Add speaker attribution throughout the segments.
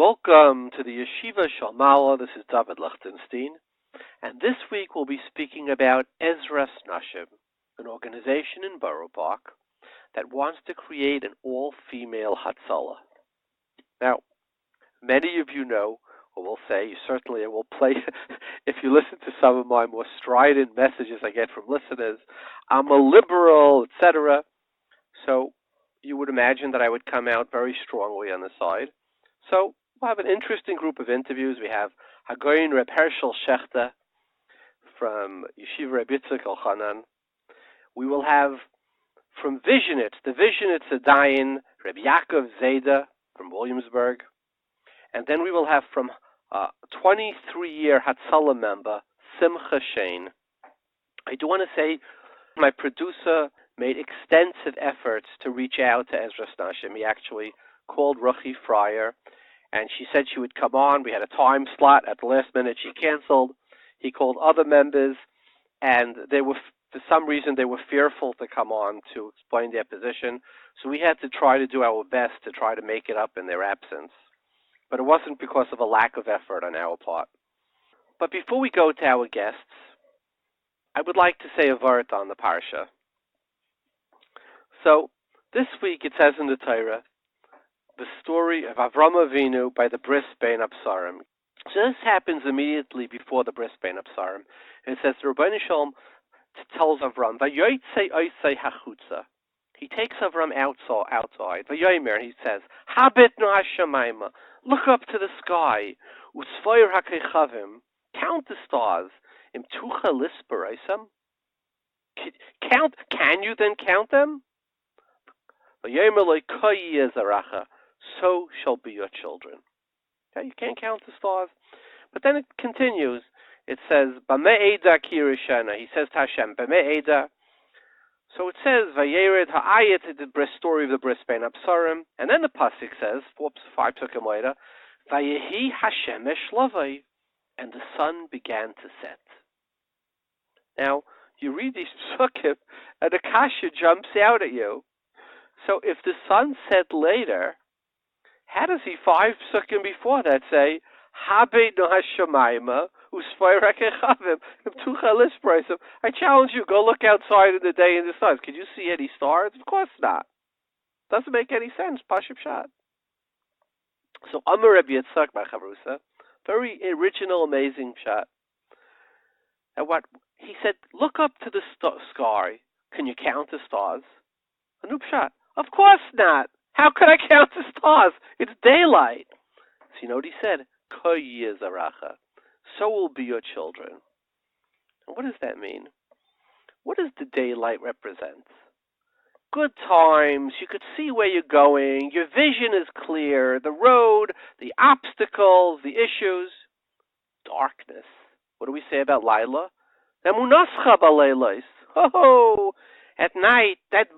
Speaker 1: Welcome to the Yeshivah Shalmala. This is David Lichtenstein, and this week we'll be speaking about Ezras Nashim, an organization in Borough Park that wants to create an all-female Hatzolah. Now, many of you know, or will say, certainly I will play, if you listen to some of my more strident messages I get from listeners, I'm a liberal, etc. So you would imagine that I would come out very strongly on the side. So we'll have an interesting group of interviews. We have Hagoyin Reb Herschel Shachter from Yeshivah Rabbi Dayan. We will have from Vizhnitz, the Vizhnitz Dayan, Rabbi Yaakov Zaideh from Williamsburg. And then we will have from 23-year Hatzolah member, Simcha Shane. I do want to say my producer made extensive efforts to reach out to Ezras Nashim. He actually called Ruchi Fryer, and she said she would come on. We had a time slot. At the last minute, she canceled. He called other members, and they were, for some reason, they were fearful to come on to explain their position. So we had to try to do our best to try to make it up in their absence. But it wasn't because of a lack of effort on our part. But before we go to our guests, I would like to say a word on the Parsha. So this week it says in the Torah, the story of Avram Avinu by the Bris Bein Absarim. So this happens immediately before the Bris Bein Absarim. And it says, the Rabbi Shalom tells Avram, Vayotzei oisei hachutza. He takes Avram outside. Vayomer, he says, Habit no hashamayma. Look up to the sky. Usfoyer hakechavim. Count the stars. Im tucha lispereisam. Can you then count them? Vayomer loy koyi ezaracha. So shall be your children. Okay, you can't count the stars. But then it continues. It says, B'mei eda kirishana. He says to Hashem, B'mei eda. So it says, Vayered ha'ayet, the story of the Bris Bein Absarim. And then the pasuk says, 5 psukim later, Vayehi Hashemesh lavai. And the sun began to set. Now, you read these psukim, and the kasha jumps out at you. So if the sun set later, how does he 5 psukim before that say, Habe no hashamayma, usfay rakechavim, tucha lispraisim? I challenge you, go look outside in the day and the stars. Can you see any stars? Of course not. Doesn't make any sense. Pashib Shat. So Amar Rabbi Yitzchak B'Chavrusa, very original, amazing shot. And what he said, look up to the sky. Can you count the stars? Anup shot. Of course not. How could I count the stars? It's daylight. So you know what he said? Koyi ezaracha. So will be your children. And what does that mean? What does the daylight represent? Good times. You could see where you're going. Your vision is clear. The road, the obstacles, the issues. Darkness. What do we say about Lila? Emunascha b'leilos. Oh, at night, that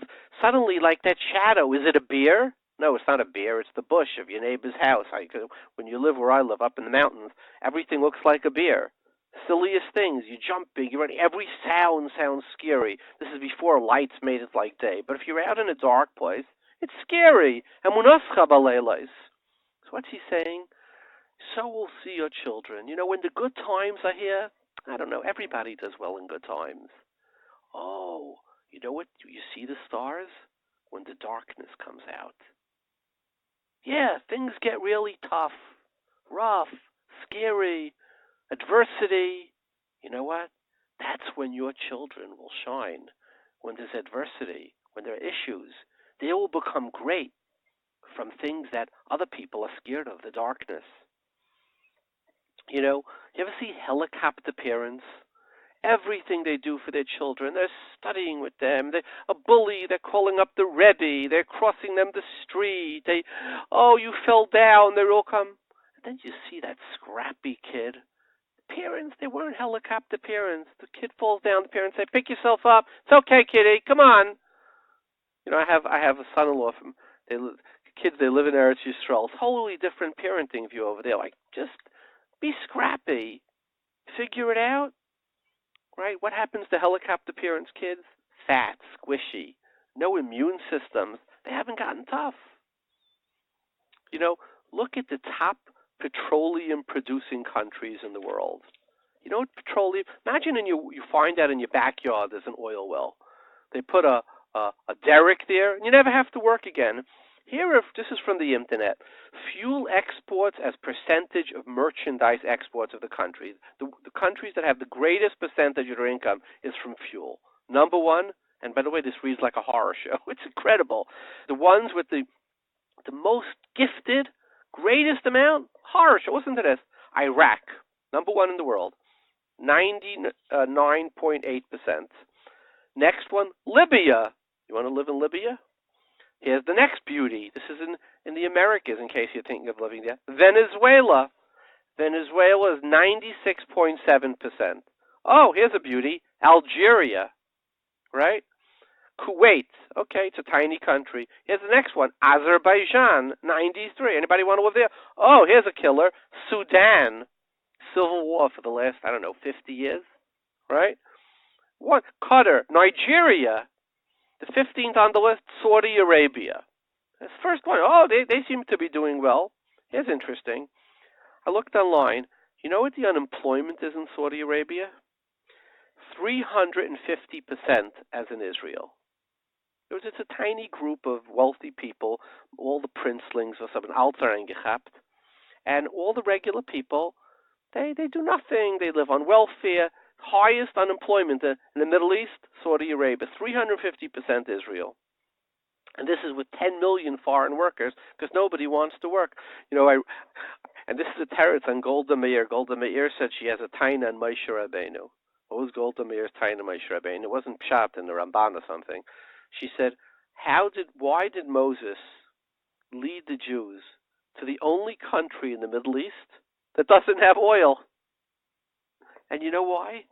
Speaker 1: suddenly, like that shadow, is it a bear? No, it's not a bear. It's the bush of your neighbor's house. When you live where I live, up in the mountains, everything looks like a bear. Silliest things. You're jumping. You're running. Every sound sounds scary. This is before lights made it like day. But if you're out in a dark place, it's scary. Emunascha b'leilos. So what's he saying? So will see your children. You know, when the good times are here, I don't know, everybody does well in good times. Oh, you know what? You see the stars when the darkness comes out. Yeah, things get really tough, rough, scary, adversity. You know what? That's when your children will shine. When there's adversity, when there are issues, they will become great from things that other people are scared of, the darkness. You know, you ever see helicopter parents? Everything they do for their children, they're studying with them. They're a bully, they're calling up the Rabbi, they're crossing them the street. You fell down, they all come. And then you see that scrappy kid. Parents, they weren't helicopter parents. The kid falls down, the parents say, pick yourself up. It's okay, kiddie, come on. You know, I have a son-in-law from kids, they live in Eretz Yisrael. Totally different parenting view over there. Like, just be scrappy. Figure it out. Right? What happens to helicopter parents' kids? Fat, squishy, no immune systems. They haven't gotten tough. You know, look at the top petroleum-producing countries in the world. You know what petroleum? Imagine you find out in your backyard there's an oil well. They put a derrick there, and you never have to work again. Here, this is from the internet. Fuel exports as percentage of merchandise exports of the countries. The countries that have the greatest percentage of their income is from fuel. Number one, and by the way, this reads like a horror show. It's incredible. The ones with the most gifted, greatest amount, horror show. Listen to this. Iraq, number one in the world, 99.8%. Next one, Libya. You want to live in Libya? Here's the next beauty. This is in the Americas, in case you're thinking of living there. Venezuela. Venezuela is 96.7%. Oh, here's a beauty. Algeria, right? Kuwait. Okay, it's a tiny country. Here's the next one. Azerbaijan, 93. Anybody want to live there? Oh, here's a killer. Sudan. Civil war for the last, 50 years, right? What? Qatar. Nigeria. The 15th on the list, Saudi Arabia. That's the first one. Oh, they seem to be doing well. Here's interesting. I looked online. You know what the unemployment is in Saudi Arabia? 350% as in Israel. It's a tiny group of wealthy people, all the princelings or something, Alter eingehabt, and all the regular people, they do nothing. They live on welfare. Highest unemployment in the Middle East, Saudi Arabia, 350% Israel. And this is with 10 million foreign workers because nobody wants to work. And this is a teretz on Golda Meir. Golda Meir said she has a taina on Moshe Rabbeinu. What was Golda Meir's taina on Moshe Rabbeinu? It wasn't pshat in the Ramban or something. She said, why did Moses lead the Jews to the only country in the Middle East that doesn't have oil? And you know why?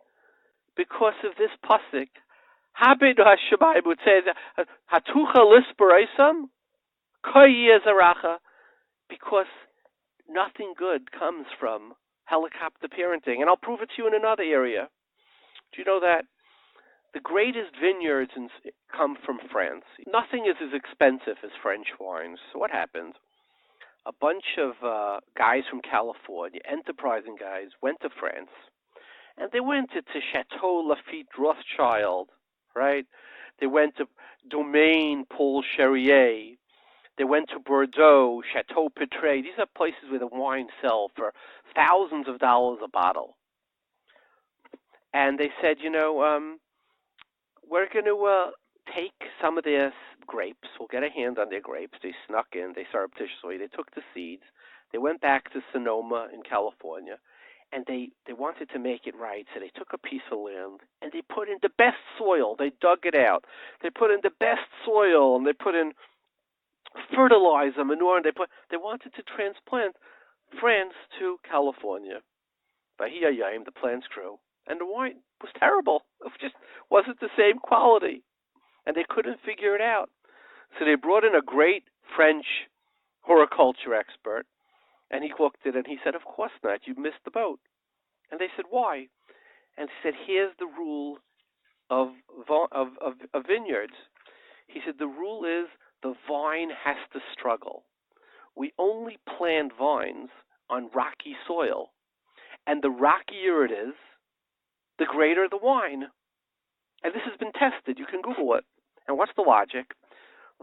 Speaker 1: Because of this pasuk. Habed Hashabai would say, Hatucha lispereisam, koyi ezaracha, because nothing good comes from helicopter parenting. And I'll prove it to you in another area. Do you know that the greatest vineyards come from France? Nothing is as expensive as French wines. So what happened? A bunch of guys from California, enterprising guys, went to France. And they went to Chateau Lafite Rothschild, right? They went to Domaine Paul Cherrier. They went to Bordeaux, Chateau Petré. These are places where the wine sell for thousands of dollars a bottle. And they said, we're going to take some of their grapes. We'll get a hand on their grapes. They snuck in. They surreptitiously. They took the seeds. They went back to Sonoma in California. And they wanted to make it right, so they took a piece of land and they put in the best soil. They dug it out. They put in the best soil and they put in fertilizer, manure, and they wanted to transplant France to California. But the plants grew, and the wine was terrible. It just wasn't the same quality, and they couldn't figure it out. So they brought in a great French horticulture expert. And he looked at it and he said, of course not, you missed the boat. And they said, why? And he said, here's the rule of vineyards. He said, the rule is the vine has to struggle. We only plant vines on rocky soil. And the rockier it is, the greater the wine. And this has been tested. You can Google it. And what's the logic?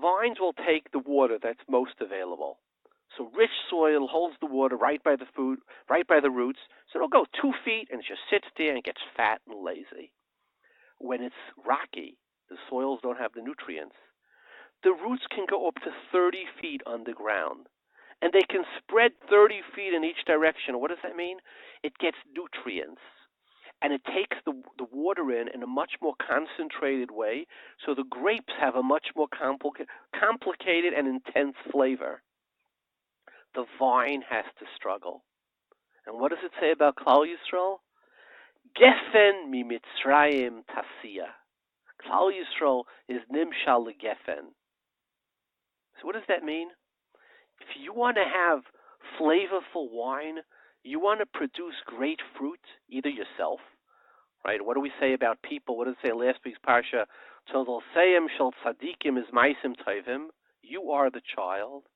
Speaker 1: Vines will take the water that's most available. So rich soil holds the water right by the roots. So it'll go 2 feet and it just sits there and gets fat and lazy. When it's rocky, the soils don't have the nutrients. The roots can go up to 30 feet underground. And they can spread 30 feet in each direction. What does that mean? It gets nutrients. And it takes the water in a much more concentrated way. So the grapes have a much more complicated and intense flavor. The vine has to struggle. And what does it say about Klal Yisrael? Gefen mi Mitzrayim tasiya. Klal Yisrael is nimshal legefen. So what does that mean? If you want to have flavorful wine, you want to produce great fruit, either yourself, right? What do we say about people? What did it say in last week's Parsha? Todol seyem shel tzadikim is maisim tovim. You are the child.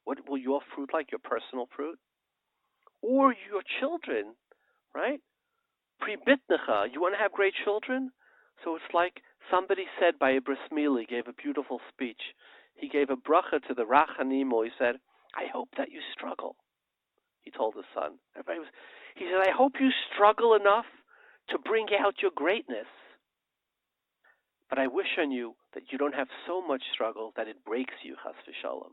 Speaker 1: What will your fruit like, your personal fruit? or your children, right? Pribitnecha, you want to have great children? So it's like somebody said by a bris Mila, he gave a beautiful speech. He gave a bracha to the Rachanimo. He said, I hope that you struggle. He told his son. He said, I hope you struggle enough to bring out your greatness. But I wish on you that you don't have so much struggle that it breaks you, chas v'shalom.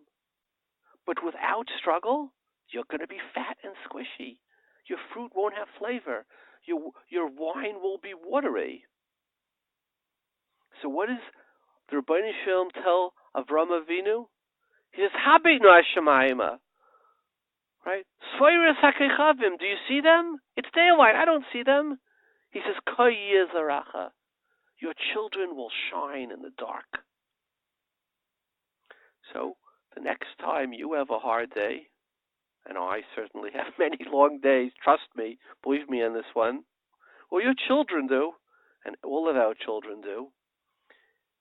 Speaker 1: But without struggle, you're going to be fat and squishy. Your fruit won't have flavor. Your wine will be watery. So what does the Rabbi Shalom tell Avram Avinu? He says, Habit no Hashemayim. Right? Svoiris hakechavim. Do you see them? It's daylight. I don't see them. He says, Koi yezaracha. Your children will shine in the dark. So the next time you have a hard day, and I certainly have many long days, trust me, believe me on this one, or your children do, and all of our children do,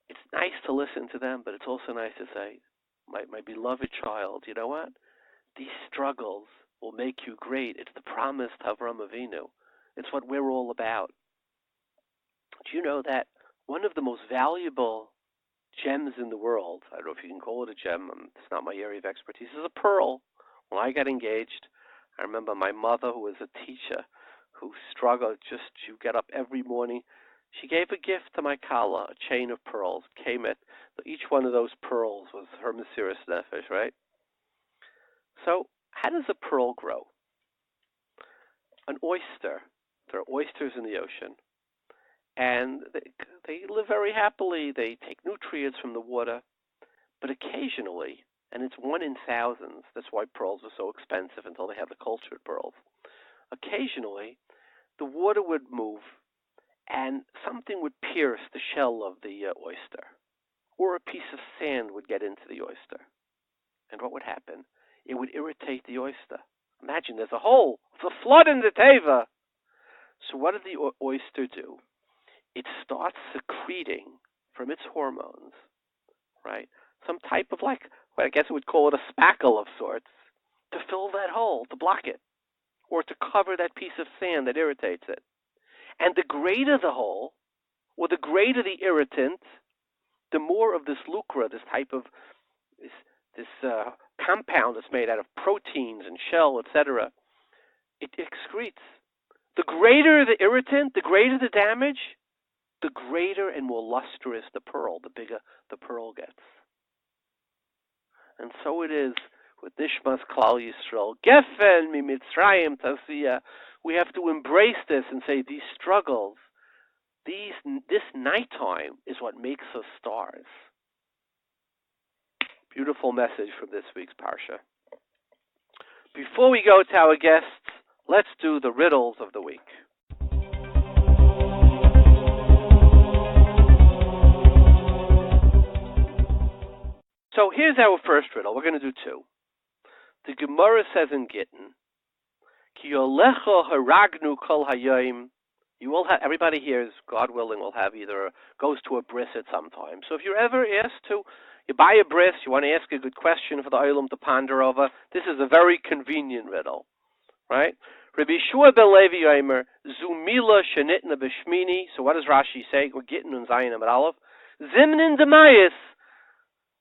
Speaker 1: it's nice to listen to them, but it's also nice to say, my beloved child, you know what? These struggles will make you great. It's the promise to Avram Avinu. It's what we're all about. Do you know that one of the most valuable gems in the world, I don't know if you can call it a gem, it's not my area of expertise, is a pearl. When I got engaged, I remember my mother, who was a teacher, who struggled just to get up every morning. She gave a gift to my kala, a chain of pearls. Each one of those pearls was her Mesiras Nefesh, right? So, how does a pearl grow? An oyster. There are oysters in the ocean. And they live very happily. They take nutrients from the water. But occasionally, and it's 1 in thousands, that's why pearls are so expensive until they have the cultured pearls. Occasionally, the water would move and something would pierce the shell of the oyster. Or a piece of sand would get into the oyster. And what would happen? It would irritate the oyster. Imagine there's a hole. It's a flood in the teva. So what did the oyster do? It starts secreting from its hormones, right? Some type of I guess we would call it a spackle of sorts, to fill that hole, to block it, or to cover that piece of sand that irritates it. And the greater the hole, or the greater the irritant, the more of this lucra, this type of this compound that's made out of proteins and shell, etc., it excretes. The greater the irritant, the greater the damage, the greater and more lustrous the pearl, the bigger the pearl gets. And so it is with Nishmas Klal Yisrael. Gefen mi Mitzrayim tasiyah. We have to embrace this and say these struggles, this nighttime is what makes us stars. Beautiful message from this week's Parsha. Before we go to our guests, let's do the riddles of the week. So here's our first riddle. We're going to do 2. The Gemara says in Gittin, Ki yolecha haragnu kol hayom. You will have, everybody here is, God willing, will have goes to a bris at some time. So if you're ever asked to, you buy a bris, you want to ask a good question for the olam to ponder over, this is a very convenient riddle, right? Rabbi Shua ben Levi Yomer, zu Mila shenitna b'shmini. So what does Rashi say? We're Gittin and Zayin and Aleph. Zimnin demayis.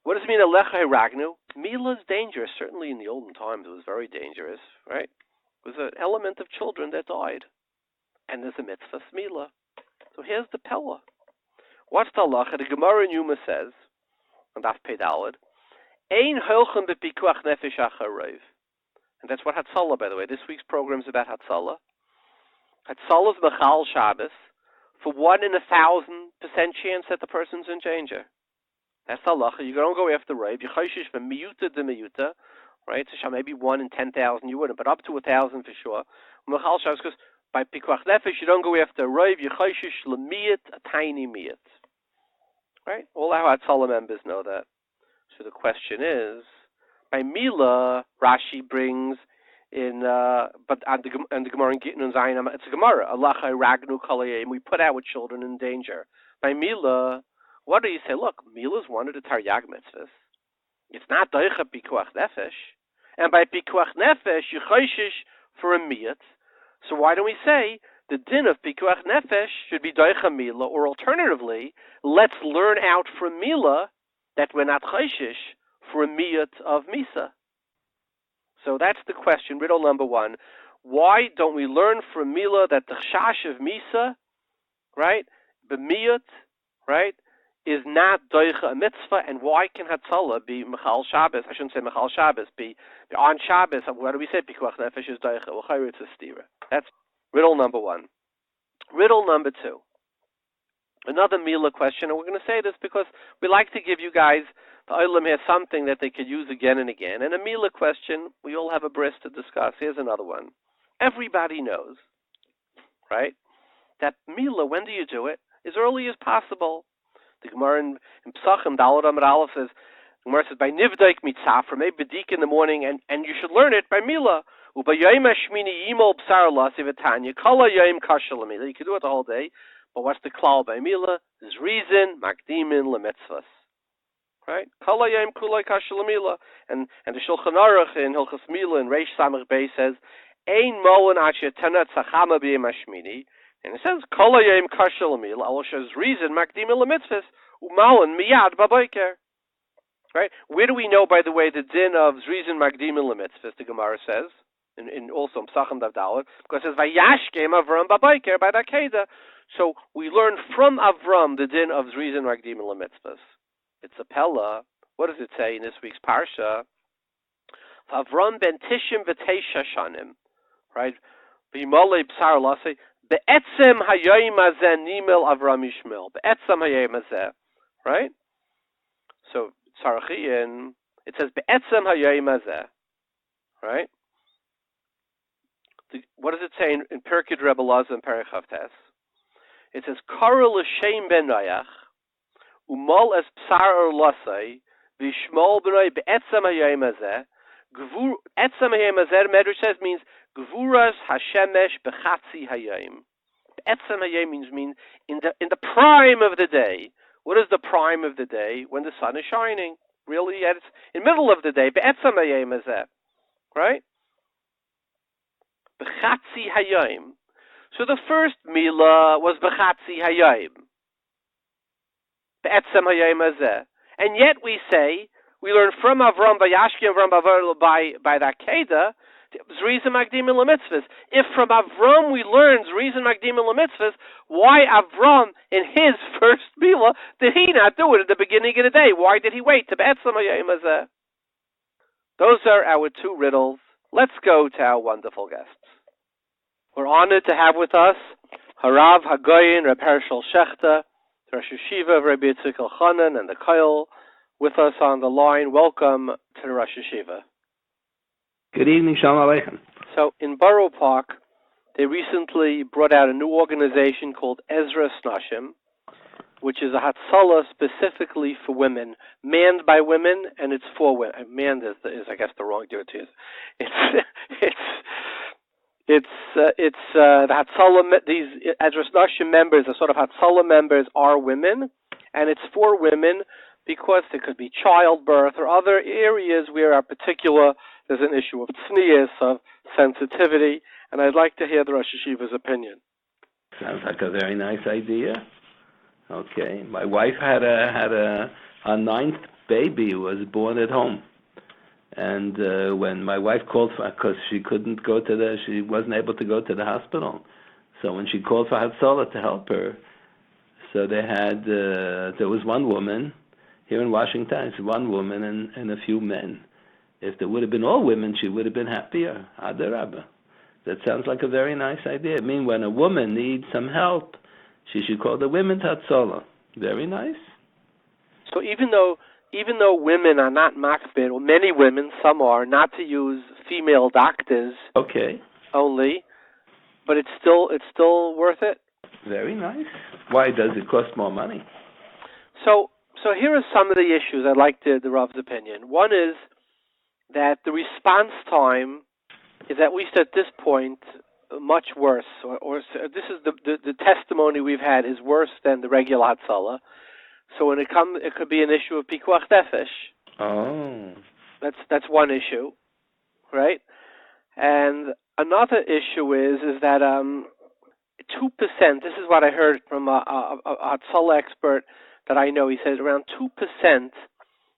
Speaker 1: What does it mean, Alecha Ragnu? Mila is dangerous. Certainly in the olden times it was very dangerous, right? It was an element of children that died. And there's a mitzvah, Mila. So here's the Pella. What's the halacha? The Gemara in Yuma says, on Daf Pedalid, Ein holchem bepikuach nefesh acharev. And that's what Hatzolah, by the way. This week's program is about Hatzolah. Hatzolah is Mechal Shabbos for 1 in 1,000% chance that the person's in danger. That's the halacha. You don't go after Rav. You chayshish from miyuta to miyuta, right? So maybe 1 in 10,000 you wouldn't, but up to 1,000 for sure. Mechal Shabbos, because by pikuach nefesh you don't go after Rav. You chayshish lemiyat, a tiny miyat, right? All our Hatzolah members know that. So the question is, by Mila, Rashi brings in, but and the Gemara in Gittin and Zayin, it's a Gemara. Alacha ragnu kalayim. We put our children in danger. By Mila, what do you say? Look, Mila is one of the Taryag mitzvahs. It's not doicha pikuach nefesh, and by pikuach nefesh you chayshish for a miyat. So why don't we say the din of pikuach nefesh should be doicha Mila, or alternatively, let's learn out from Mila that we're not chayshish for a miyat of Misa. So that's the question, riddle number one. Why don't we learn from Mila that the chash of Misa, right, b'miyat, right, is not doicha a mitzvah, and why can Hatzolah be Mechal Shabbos? I shouldn't say Mechal Shabbos, be on Shabbos. What do we say? Pikuach nefesh is doicha. Well, it's a stira. That's riddle number one. Riddle number two. Another Mila question, and we're going to say this because we like to give you guys, the Olam here, something that they could use again and again. And a Mila question, we all have a bris to discuss. Here's another one. Everybody knows, right, that Mila, when do you do it? As early as possible. The Gemara in Psachim, Dalad Amar Aleph says, the Gemara says, by Nivdaik Mitzafra, maybe Badik in the morning, and you should learn it by Mila. Ubayayim Hashmini Yimol B'sar Lasi V'Tanya, Kala Yayim Kasha L'Mila. You can do it the whole day, but what's the klal by Mila? There's reason, Makdimin L'Mitzvahs. Right? Kala Yayim Kulai Kasha L'Mila. And the Shulchan Aruch in Hilchas Mila in Reish Samach Bey says, Ein Moen Asher Tanat Tzachama B'Yim Hashmini. And it says, Kala Yayim Kasha L'Mila. Allah shows reason, Makdimin L'Mitzvahs. Umaon Miyad Babayker. Right? Where do we know, by the way, the din of reason, Makdimin L'Mitzvahs, the Gemara says? In also Psachim Davdalit, because it says Vayashkem Avram Babayker by that Keda. So we learn from Avram the din of Zrizin Magdim Lemitzvahs. It's a Pella. What does it say in this week's Parsha? Avram ben Tishim v'Teisha Shanim, right? V'Yimolei B'Sar Lasei Be'etzem Hayayim Hazeh Nimel Avram Yishmel Be'etzem Hayayim Hazeh, right? So Tzarachiyin, it says Be'etzem Hayayim Hazeh, right? What does it say in Perkid Rebbe Lazar and Perichavtes? It says, Karel Shain ben Rayach, Umal es Psar Lasei, Vishmol ben Be'etzem Hayayim Hazeh, Etzem Hayayim Hazeh, Medrash says, means Gvuras Hashemesh Bechatzi Hayayim. Be'etzem Hayayim means in the prime of the day. What is the prime of the day? When the sun is shining. Really, it's in the middle of the day. Be'etzem Hayayim Hazeh. Right? Bechatzi Hayayim. So the first Mila was Bechatzi Hayayim. Be'etzem Hayayim Hazeh. And yet we say, we learn from Avram Bayashki Avram Bavar by that Keda, Zrizim Magdim Lemitzvahs. If from Avram we learn Zrizim Magdim Lemitzvahs, why Avram in his first Mila did he not do it at the beginning of the day? Why did he wait to Be'etzem Hayayim Hazeh? Those are our two riddles. Let's go to our wonderful guests. We're honored to have with us Harav Hagoyin, Reb Herschel Shachter, the Rosh Yeshivah of Rabbi Chanan, and the Koil with us on the line. Welcome to the Rosh Yeshivah.
Speaker 2: Good evening, Shalom Aleichem.
Speaker 1: So in Borough Park, they recently brought out a new organization called Ezras Nashim, which is a Hatzolah specifically for women, manned by women, and it's for women. Manned is I guess, the wrong word to use. It's the Hatzolah. These Ezras Nashim members, the sort of Hatzolah members, are women, and it's for women because there could be childbirth or other areas where there's an issue of tznius, of sensitivity, and I'd like to hear the Rosh Yeshiva's opinion.
Speaker 2: Sounds like a very nice idea. Okay, my wife had a ninth baby was born at home. And when my wife called for, because she wasn't able to go to the hospital. So when she called for Hatzolah to help her, so there was one woman here in Washington, it's one woman and a few men. If there would have been all women, she would have been happier. Adarabba. That sounds like a very nice idea. I mean, when a woman needs some help, she should call the women to Hatzolah. Very nice.
Speaker 1: So even though women are not makbid, or many women, some are, not to use female doctors only, but it's still worth it?
Speaker 2: Very nice. Why does it cost more money?
Speaker 1: So here are some of the issues I'd like the Rav's opinion. One is that the response time is, at least at this point, much worse, or this is the testimony we've had is worse than the regular Hatzolah. So when it could be an issue of pikuach nefesh.
Speaker 2: Oh,
Speaker 1: that's one issue, right? And another issue is that 2%. This is what I heard from a Hatzolah expert that I know. He said around 2%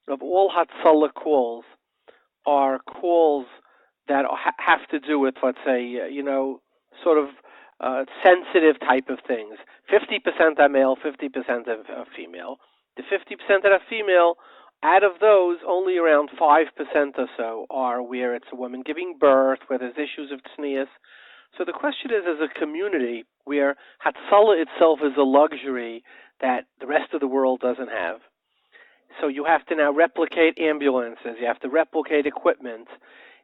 Speaker 1: of all Hatzolah calls are calls that have to do with, let's say, sort of sensitive type of things. 50% are male, 50% are female. The 50% that are female, out of those, only around 5% or so are where it's a woman giving birth, where there's issues of tznius. So the question is, as a community where Hatzolah itself is a luxury that the rest of the world doesn't have, so you have to now replicate ambulances, you have to replicate equipment.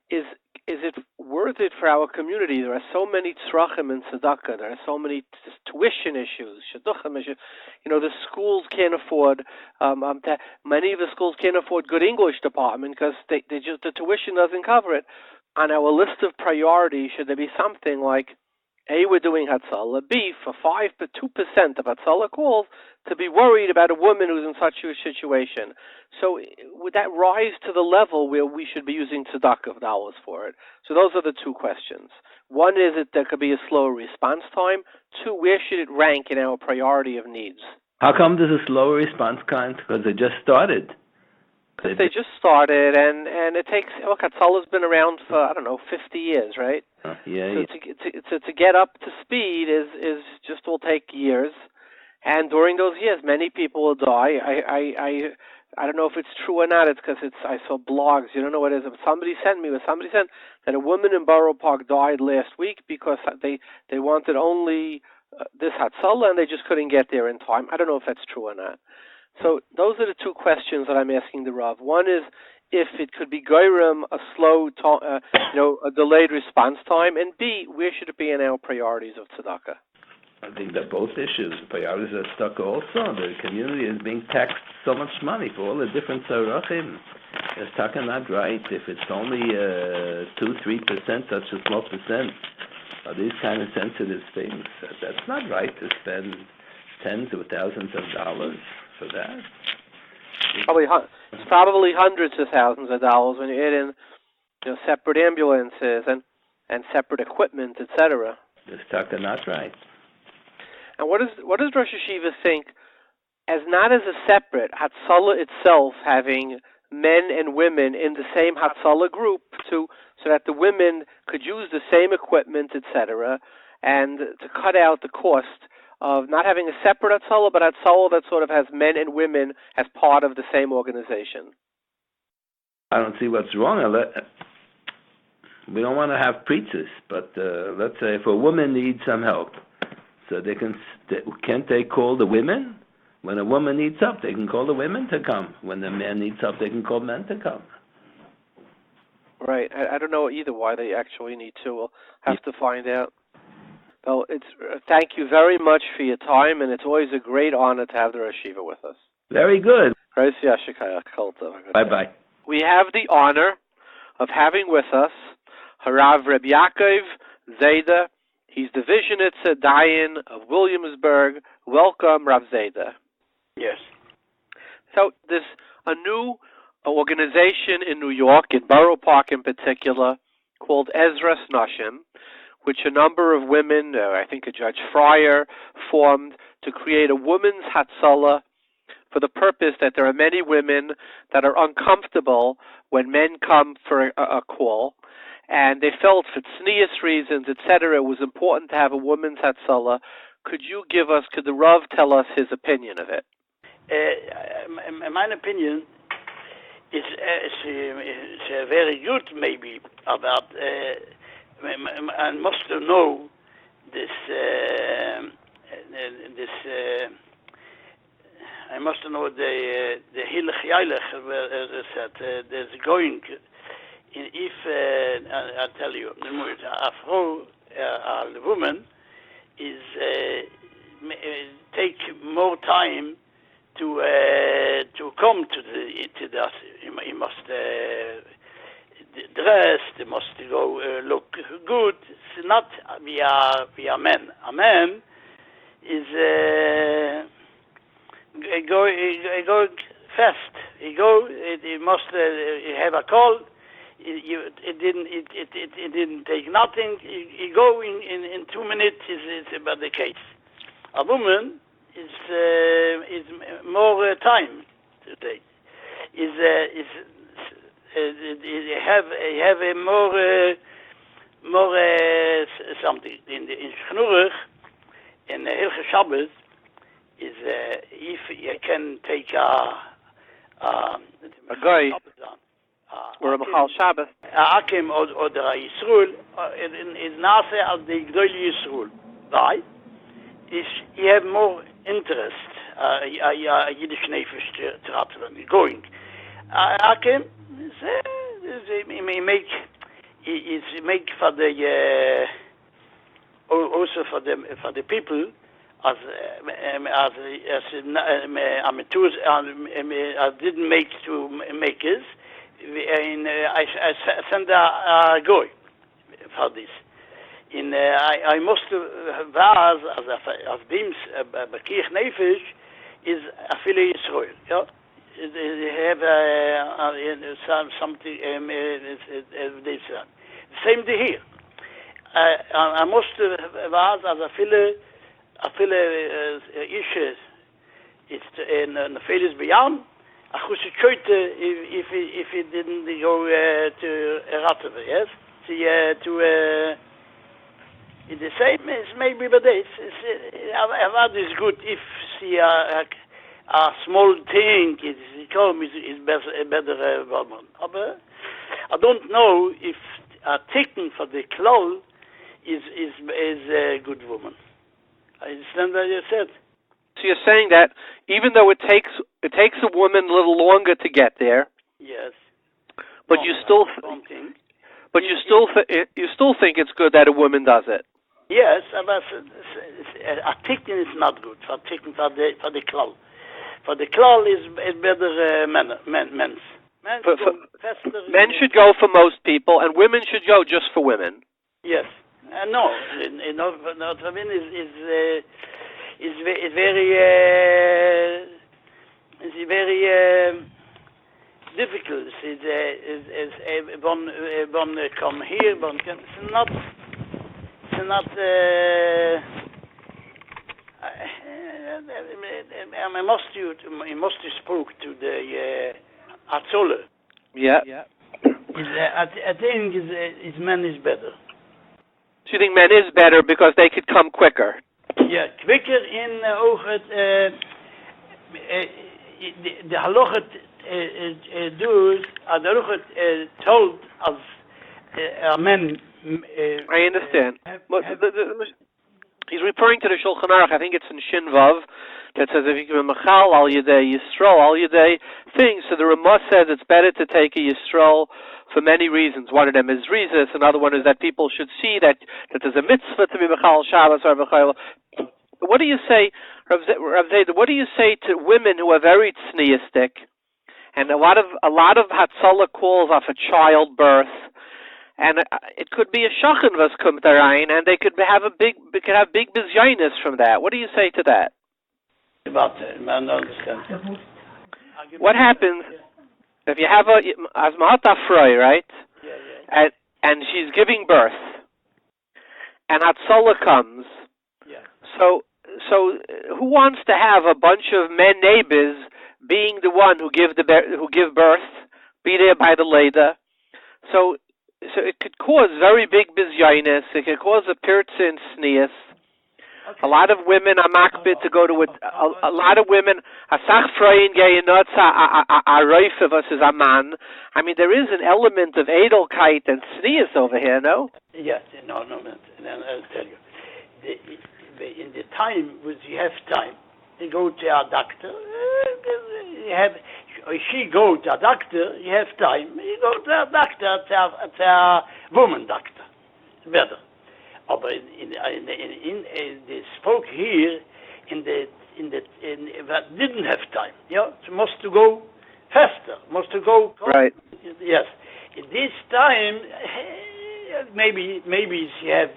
Speaker 1: Is it worth it for our community? There are so many tzrachim in tzedakah. There are so many tuition issues, shidduchim issues. The schools can't afford. Many of the schools can't afford good English department because the tuition doesn't cover it. On our list of priorities, should there be something like, A, we're doing Hatzolah, B, for 2% of Hatzolah calls, to be worried about a woman who's in such a situation. So would that rise to the level where we should be using tzedakah dollars for it? So those are the two questions. One is that there could be a slower response time. Two, where should it rank in our priority of needs?
Speaker 2: How come there's a slower response time? Because they just started.
Speaker 1: Because they just started, and it takes. Look, Hatzolah's been around for 50 years, right?
Speaker 2: Yeah.
Speaker 1: So to get up to speed is just will take years, and during those years, many people will die. I don't know if it's true or not. It's because I saw blogs. You don't know what it is. Somebody sent that a woman in Borough Park died last week because they wanted only this Hatzolah and they just couldn't get there in time. I don't know if that's true or not. So those are the two questions that I'm asking the Rav. One is if it could be goyrem, a slow, a delayed response time, and B, where should it be in our priorities of tzedakah?
Speaker 2: I think that both issues. Priorities are stuck also. The community is being taxed so much money for all the different tzarachim. It's talking not right. If it's only 2-3%, such a small percent of these kind of sensitive things, that's not right to spend tens of thousands of dollars for that.
Speaker 1: It's probably hundreds of thousands of dollars when you add in separate ambulances and separate equipment, etc.
Speaker 2: It's talking not right.
Speaker 1: And what does Rosh Yeshivah think, as not as a separate Hatzolah itself, having men and women in the same Hatzolah group so that the women could use the same equipment, etc., and to cut out the cost of not having a separate Hatzolah, but Hatzolah that sort of has men and women as part of the same organization?
Speaker 2: I don't see what's wrong. We don't want to have preachers, but let's say if a woman needs some help, so can't they call the women? When a woman needs help, they can call the women to come. When the man needs help, they can call men to come.
Speaker 1: Right. I don't know either why they actually need to. We'll have to find out. Well, thank you very much for your time, and it's always a great honor to have the Yeshivah with us.
Speaker 2: Very good.
Speaker 1: Bye-bye. We have the honor of having with us Harav Reb Yaakov Zaideh. He's the Vizhnitz Dayan of Williamsburg. Welcome, Rav Zaida.
Speaker 3: Yes.
Speaker 1: So there's a new organization in New York, in Borough Park in particular, called Ezras Nashim, which a number of women, I think a Judge Fryer, formed to create a women's Hatzolah for the purpose that there are many women that are uncomfortable when men come for a call, and they felt for tznius reasons, etc., it was important to have a women's Hatzolah. Could the Rav tell us his opinion of it?
Speaker 3: My opinion is very good, maybe, about... I must know this. I must know the Hilch Yailech that there's going. If I tell you, a woman is take more time to come to the. He must. Dressed, they must go look good. It's not we are men. A man is go fast. He must have a call. it didn't take nothing. You go in 2 minutes. It's about the case. A woman is more time to take. Have a more something in Shnurig in the Herschel Shabbos is if you can take a
Speaker 1: guy or a Machal Shabbos
Speaker 3: Akim or the Yisrael is nase al the Gdol Yisrael. Why? Is you have more interest Yiddish Nefesh to going. Akim make for the also for the people as amateurs didn't make to makers. I send a goy for this. I must was as beams bekirch nefesh is a fili Israel. Yeah. Have something this same day here. I must was as a fili issues. It's in the Felix beyond. I could if it didn't go to Ratave, yes, to the same is maybe, but this is good if see a small thing is better woman. But I don't know if a taking for the cloth is a good woman. I understand what you said.
Speaker 1: So you're saying that even though it takes a woman a little longer to get there.
Speaker 3: Yes.
Speaker 1: But you still think it's good that a woman does it.
Speaker 3: Yes, but a taking is not good for taking for the cloth. For the cloth is better men's. Men
Speaker 1: should go for most people, and women should go just for women.
Speaker 3: Yes. No, not women is very difficult. It's one come here, one can. It's not. I must spoke to the Hatzolah.
Speaker 1: Yeah.
Speaker 3: I think his man is better.
Speaker 1: So you think men is better because they could come quicker?
Speaker 3: Yeah, quicker in Ooget. The halachet told as a man.
Speaker 1: I understand. He's referring to the Shulchan Aruch. I think it's in Shin Vav that says if you can machal al yedei Yisrael al yedei things. So the Ramah says it's better to take a Yisrael for many reasons. One of them is Rizis. Another one is that people should see that there's a mitzvah to be machal Shabbos or machal. What do you say, Rav Zaida? What do you say to women who are very tzniistic, and a lot of Hatzolah calls off a childbirth, and it could be a Shachen was kommt rein, and they could have big bizyonis from that. What do you say to that? What happens if you have as Mahata Frey, right? Yeah. And she's giving birth, and Hatzolah comes.
Speaker 3: Yeah.
Speaker 1: So who wants to have a bunch of men neighbors being the one who give birth, be there by the Leda? So it could cause very big bizyonis. It could cause a pirtz and sneas. Okay. A lot of women are makbid to go to a lot of women. Asach freien gehen nuts a reife versus a man. I mean, there is an element of edelkeit and sneas over here, no?
Speaker 3: Yes, no. And I'll tell you. In the time when you have time, you go to a doctor. She go to a doctor. You have time. You go to a doctor. It's a woman doctor. It's better. But in the spoke here that didn't have time. Yeah, so must to go faster. Must to go
Speaker 1: right.
Speaker 3: Yes. In this time, maybe she have.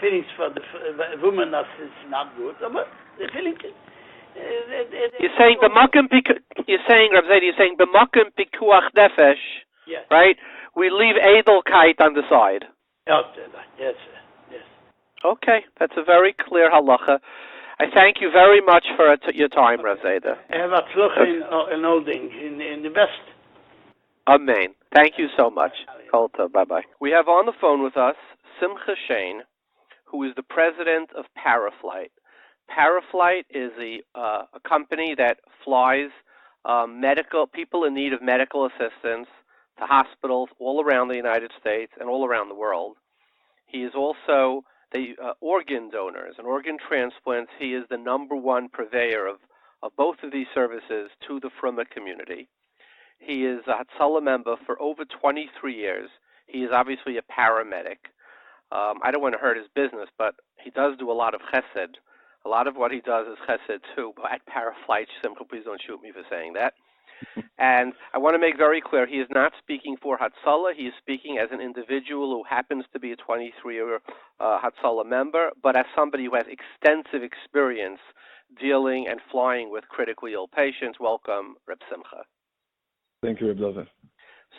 Speaker 3: Feelings for the woman that is not good, but the feeling
Speaker 1: You're saying you're saying, Rav Zaida, you're saying b'makom pikuach nefesh,
Speaker 3: yes.
Speaker 1: right? We leave edelkeit on the side.
Speaker 3: Yes, yes.
Speaker 1: Okay, that's a very clear halacha. I thank you very much for your time, Rav Zaida.
Speaker 3: Have a tzluch in holding, in the best.
Speaker 1: Amen. Thank you so much. Kolta, bye-bye. We have on the phone with us Simcha Shane, who is the president of Paraflight. Paraflight is a company that flies medical people in need of medical assistance to hospitals all around the United States and all around the world. He is also the organ donors and organ transplants. He is the number one purveyor of both of these services to the Fruma community. He is a Hatzolah member for over 23 years. He is obviously a paramedic. I don't want to hurt his business, but he does do a lot of chesed. A lot of what he does is chesed too. But at Paraflight, Simcha, please don't shoot me for saying that. And I want to make very clear, he is not speaking for Hatzolah. He is speaking as an individual who happens to be a 23-year Hatzolah member, but as somebody who has extensive experience dealing and flying with critically ill patients. Welcome, Reb Simcha.
Speaker 4: Thank you, Reb Zaida.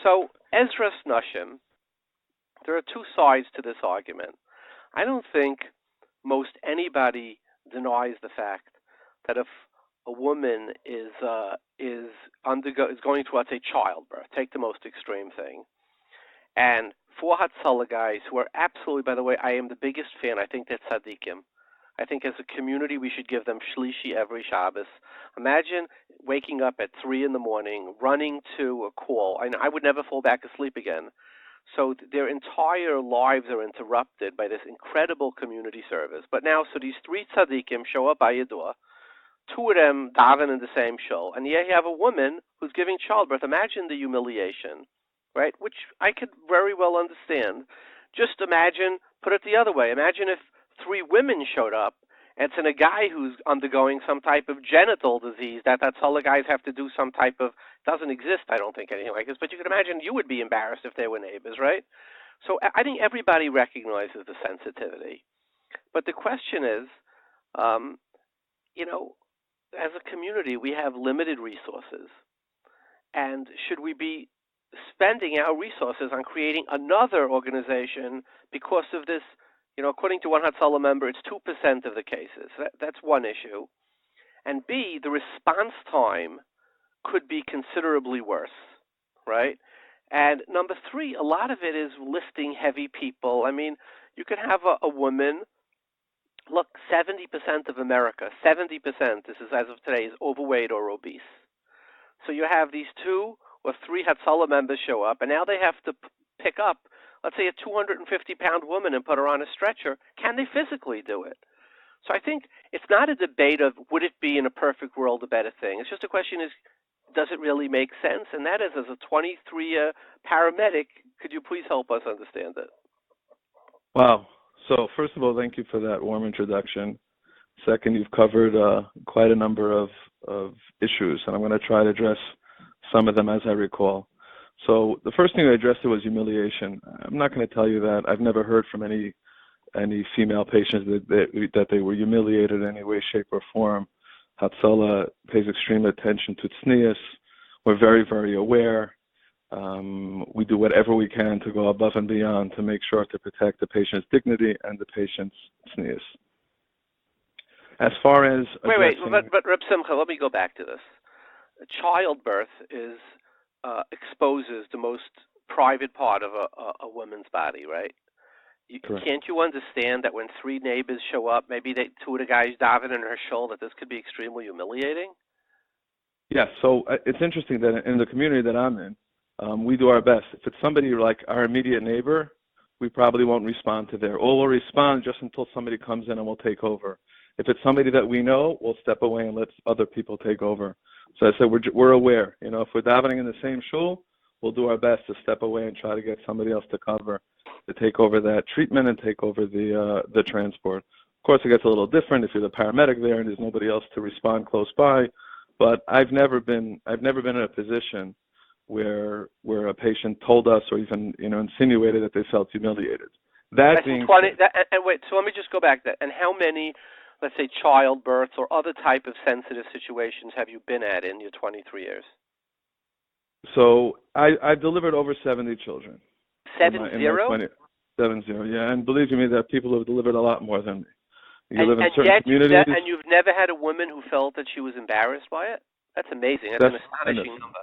Speaker 1: So, Ezras Nashim, there are two sides to this argument. I don't think most anybody denies the fact that if a woman is going through, let's say, childbirth, take the most extreme thing, and for Hatzolah guys who are absolutely, by the way, I am the biggest fan. I think they're tzaddikim. I think as a community we should give them shlishi every Shabbos. Imagine waking up at 3 in the morning, running to a call. I would never fall back asleep again. So their entire lives are interrupted by this incredible community service. But now, so these 3 tzaddikim show up by your door. 2 of them daven in the same shul. And yet you have a woman who's giving childbirth. Imagine the humiliation, right? Which I could very well understand. Just imagine, put it the other way. Imagine if 3 women showed up, and it's in a guy who's undergoing some type of genital disease that's all the guys have to do some type of, doesn't exist, I don't think, anything like this, but you can imagine you would be embarrassed if they were neighbors, right? So I think everybody recognizes the sensitivity. But the question is, as a community, we have limited resources. And should we be spending our resources on creating another organization because of this? According to one Hatzolah member, it's 2% of the cases. That's one issue. And B, the response time could be considerably worse, right? And number 3, a lot of it is listing heavy people. I mean, you could have a woman, look, 70% of America, 70%, this is as of today, is overweight or obese. So you have these 2 or 3 Hatzolah members show up, and now they have to pick up, let's say, a 250-pound woman and put her on a stretcher. Can they physically do it? So I think it's not a debate of would it be in a perfect world a better thing. It's just a question is, does it really make sense? And that is, as a 23-year paramedic, could you please help us understand it?
Speaker 4: Wow. So first of all, thank you for that warm introduction. Second, you've covered quite a number of issues, and I'm going to try to address some of them as I recall. So the first thing I addressed was humiliation. I'm not going to tell you that. I've never heard from any female patients that they were humiliated in any way, shape, or form. Hatzolah pays extreme attention to tznius. We're very, very aware. We do whatever we can to go above and beyond to make sure to protect the patient's dignity and the patient's tznius. As far as
Speaker 1: wait, but Reb Simcha, let me go back to this. Childbirth exposes the most private part of a woman's body, right? Can't you understand that when 3 neighbors show up, maybe 2 of the guys daven in Herschel, that this could be extremely humiliating?
Speaker 4: Yes, so it's interesting that in the community that I'm in, we do our best. If it's somebody like our immediate neighbor, we probably won't respond to there. Or we'll respond just until somebody comes in and we'll take over. If it's somebody that we know, we'll step away and let other people take over. So I said we're aware. If we're davening in the same shul, we'll do our best to step away and try to get somebody else to cover, to take over that treatment and take over the transport. Of course, it gets a little different if you're the paramedic there and there's nobody else to respond close by. But I've never been in a position where a patient told us or even insinuated that they felt humiliated. Wait, so let me just go back to that. And how many
Speaker 1: let's say, childbirths or other type of sensitive situations have you been at in your 23 years?
Speaker 4: So I delivered over 70 children.
Speaker 1: 70?
Speaker 4: 70, yeah. And believe me, there are people who have delivered a lot more than me. You live in
Speaker 1: and
Speaker 4: certain
Speaker 1: yet
Speaker 4: communities.
Speaker 1: And you've never had a woman who felt that she was embarrassed by it? That's amazing. That's an astonishing number.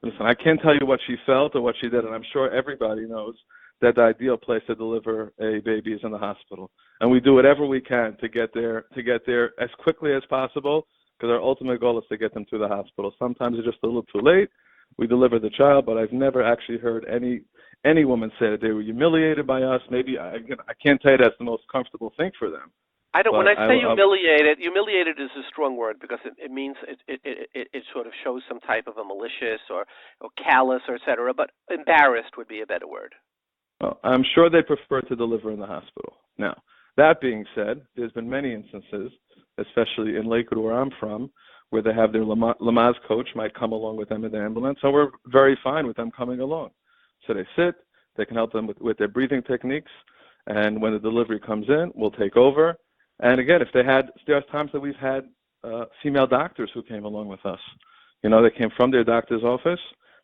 Speaker 4: Listen, I can't tell you what she felt or what she did, and I'm sure everybody knows that the ideal place to deliver a baby is in the hospital. And we do whatever we can to get there as quickly as possible, because our ultimate goal is to get them to the hospital. Sometimes it's just a little too late. We deliver the child, but I've never actually heard any woman say that they were humiliated by us. Maybe I can't tell you that's the most comfortable thing for them.
Speaker 1: I don't. When I say humiliated is a strong word because it means it sort of shows some type of a malicious or callous or et cetera. But embarrassed would be a better word.
Speaker 4: Well, I'm sure they prefer to deliver in the hospital. Now, that being said, there's been many instances, especially in Lakewood where I'm from, where they have their Lamaze coach might come along with them in the ambulance, and we're very fine with them coming along. So they sit, they can help them with their breathing techniques, and when the delivery comes in, we'll take over. And again, there's times that we've had female doctors who came along with us. You know, they came from their doctor's office,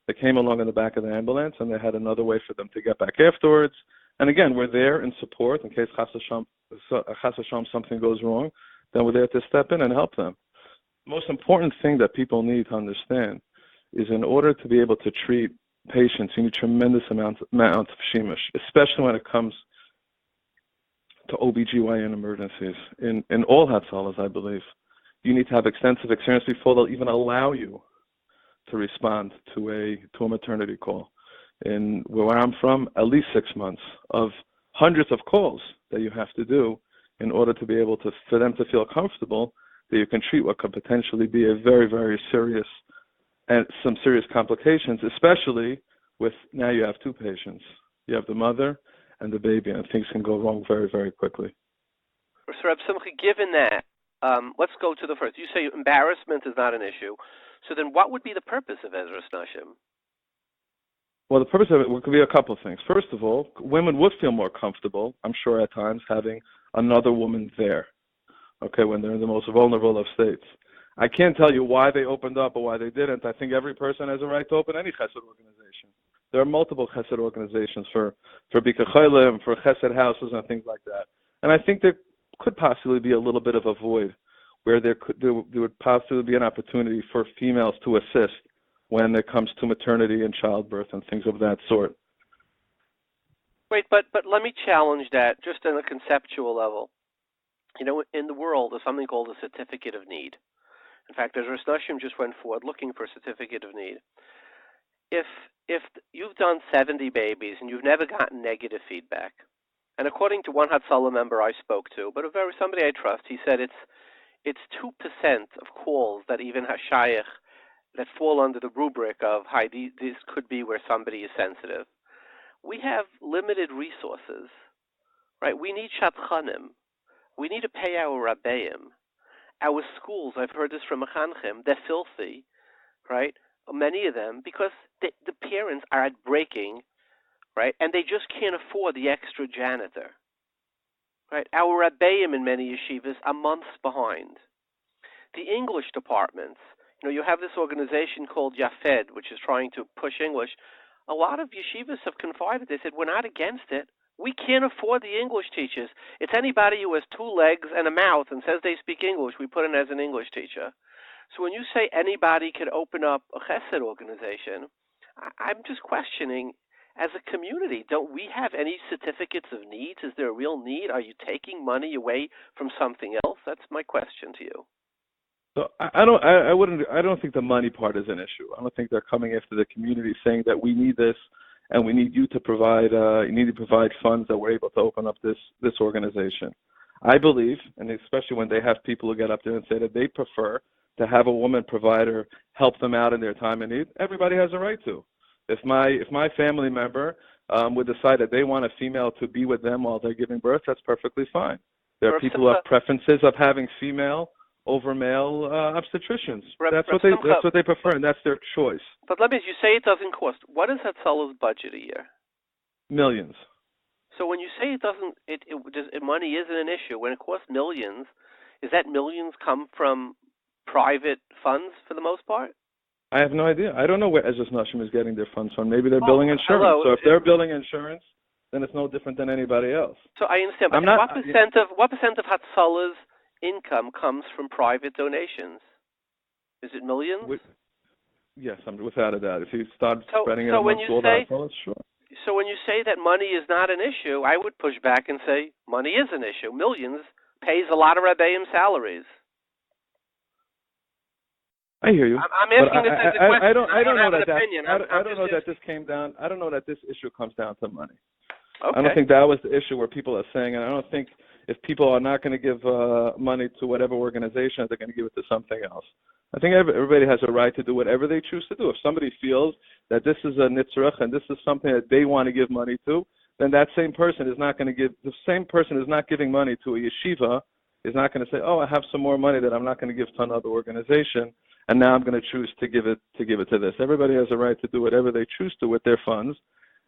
Speaker 4: they came along in the back of the ambulance, and they had another way for them to get back afterwards. And again, we're there in support in case Chas Hashem something goes wrong, then we're there to step in and help them. The most important thing that people need to understand is in order to be able to treat patients, you need tremendous amount of shemesh, especially when it comes to OBGYN emergencies. In all Hatzolas, I believe, you need to have extensive experience before they'll even allow you to respond to a maternity call. In where I'm from, at least 6 months of hundreds of calls that you have to do in order to be able for them to feel comfortable that you can treat what could potentially be a very, very serious and some serious complications, especially with now you have two patients. You have the mother and the baby, and things can go wrong very, very quickly.
Speaker 1: So, Reb Simcha, given that, let's go to the first. You say embarrassment is not an issue. So then what would be the purpose of Ezras Nashim?
Speaker 4: Well, the purpose of it could be a couple of things. First of all, women would feel more comfortable, I'm sure at times, having another woman there, okay, when they're in the most vulnerable of states. I can't tell you why they opened up or why they didn't. I think every person has a right to open any chesed organization. There are multiple chesed organizations for Bika Cholim, for chesed houses and things like that. And I think there could possibly be a little bit of a void where there would possibly be an opportunity for females to assist when it comes to maternity and childbirth and things of that sort.
Speaker 1: Wait, but let me challenge that just on a conceptual level. You know, in the world, there's something called a certificate of need. In fact, Ezra Nashim just went forward looking for a certificate of need. If you've done 70 babies and you've never gotten negative feedback, and according to one Hatzolah member I spoke to, but somebody I trust, he said it's 2% of calls that even hashayach that fall under the rubric of, hi, this could be where somebody is sensitive. We have limited resources, right? We need shatchanim. We need to pay our rabbeim. Our schools, I've heard this from mechanchim, they're filthy, right? Many of them, because the parents are at breaking, right? And they just can't afford the extra janitor, right? Our rabbeim in many yeshivas are months behind. The English departments, you know, you have this organization called Yafed, which is trying to push English. A lot of yeshivas have confided. They said, we're not against it. We can't afford the English teachers. It's anybody who has 2 legs and a mouth and says they speak English, we put in as an English teacher. So when you say anybody could open up a chesed organization, I'm just questioning, as a community, don't we have any certificates of needs? Is there a real need? Are you taking money away from something else? That's my question to you.
Speaker 4: So I don't think the money part is an issue. I don't think they're coming after the community saying that we need this and we need you to provide funds that we're able to open up this organization. I believe, and especially when they have people who get up there and say that they prefer to have a woman provider help them out in their time of need, everybody has a right to. If my family member would decide that they want a female to be with them while they're giving birth, that's perfectly fine. There are people who have preferences of having female over male obstetricians. That's what they prefer, and that's their choice.
Speaker 1: But let me, you say it doesn't cost. What is Hatzolah's budget a year?
Speaker 4: Millions.
Speaker 1: So when you say it doesn't, money isn't an issue. When it costs millions, is that millions come from private funds for the most part?
Speaker 4: I have no idea. I don't know where Ezras Nashim is getting their funds from. Maybe they're billing insurance.
Speaker 1: Hello.
Speaker 4: So if they're billing insurance, then it's no different than anybody else.
Speaker 1: So I understand. But what percent of Hatzolah's income comes from private donations? Is it millions?
Speaker 4: Yes, without a doubt. If you start spreading it amongst all the Hatzolah, sure.
Speaker 1: So when you say that money is not an issue, I would push back and say money is an issue. Millions pays a lot of Rabbeim salaries.
Speaker 4: I hear you.
Speaker 1: I'm asking this as a question.
Speaker 4: I don't know that
Speaker 1: opinion.
Speaker 4: I don't know that this came down. I don't know that this issue comes down to money.
Speaker 1: Okay.
Speaker 4: I don't think that was the issue where people are saying, and I don't think if people are not going to give money to whatever organization, they're going to give it to something else. I think everybody has a right to do whatever they choose to do. If somebody feels that this is a nitzrach and this is something that they want to give money to, then that same person is not going to give. The same person is not giving money to a yeshiva. Is not going to say, "Oh, I have some more money that I'm not going to give to another organization, and now I'm going to choose to give it to this." Everybody has a right to do whatever they choose to with their funds,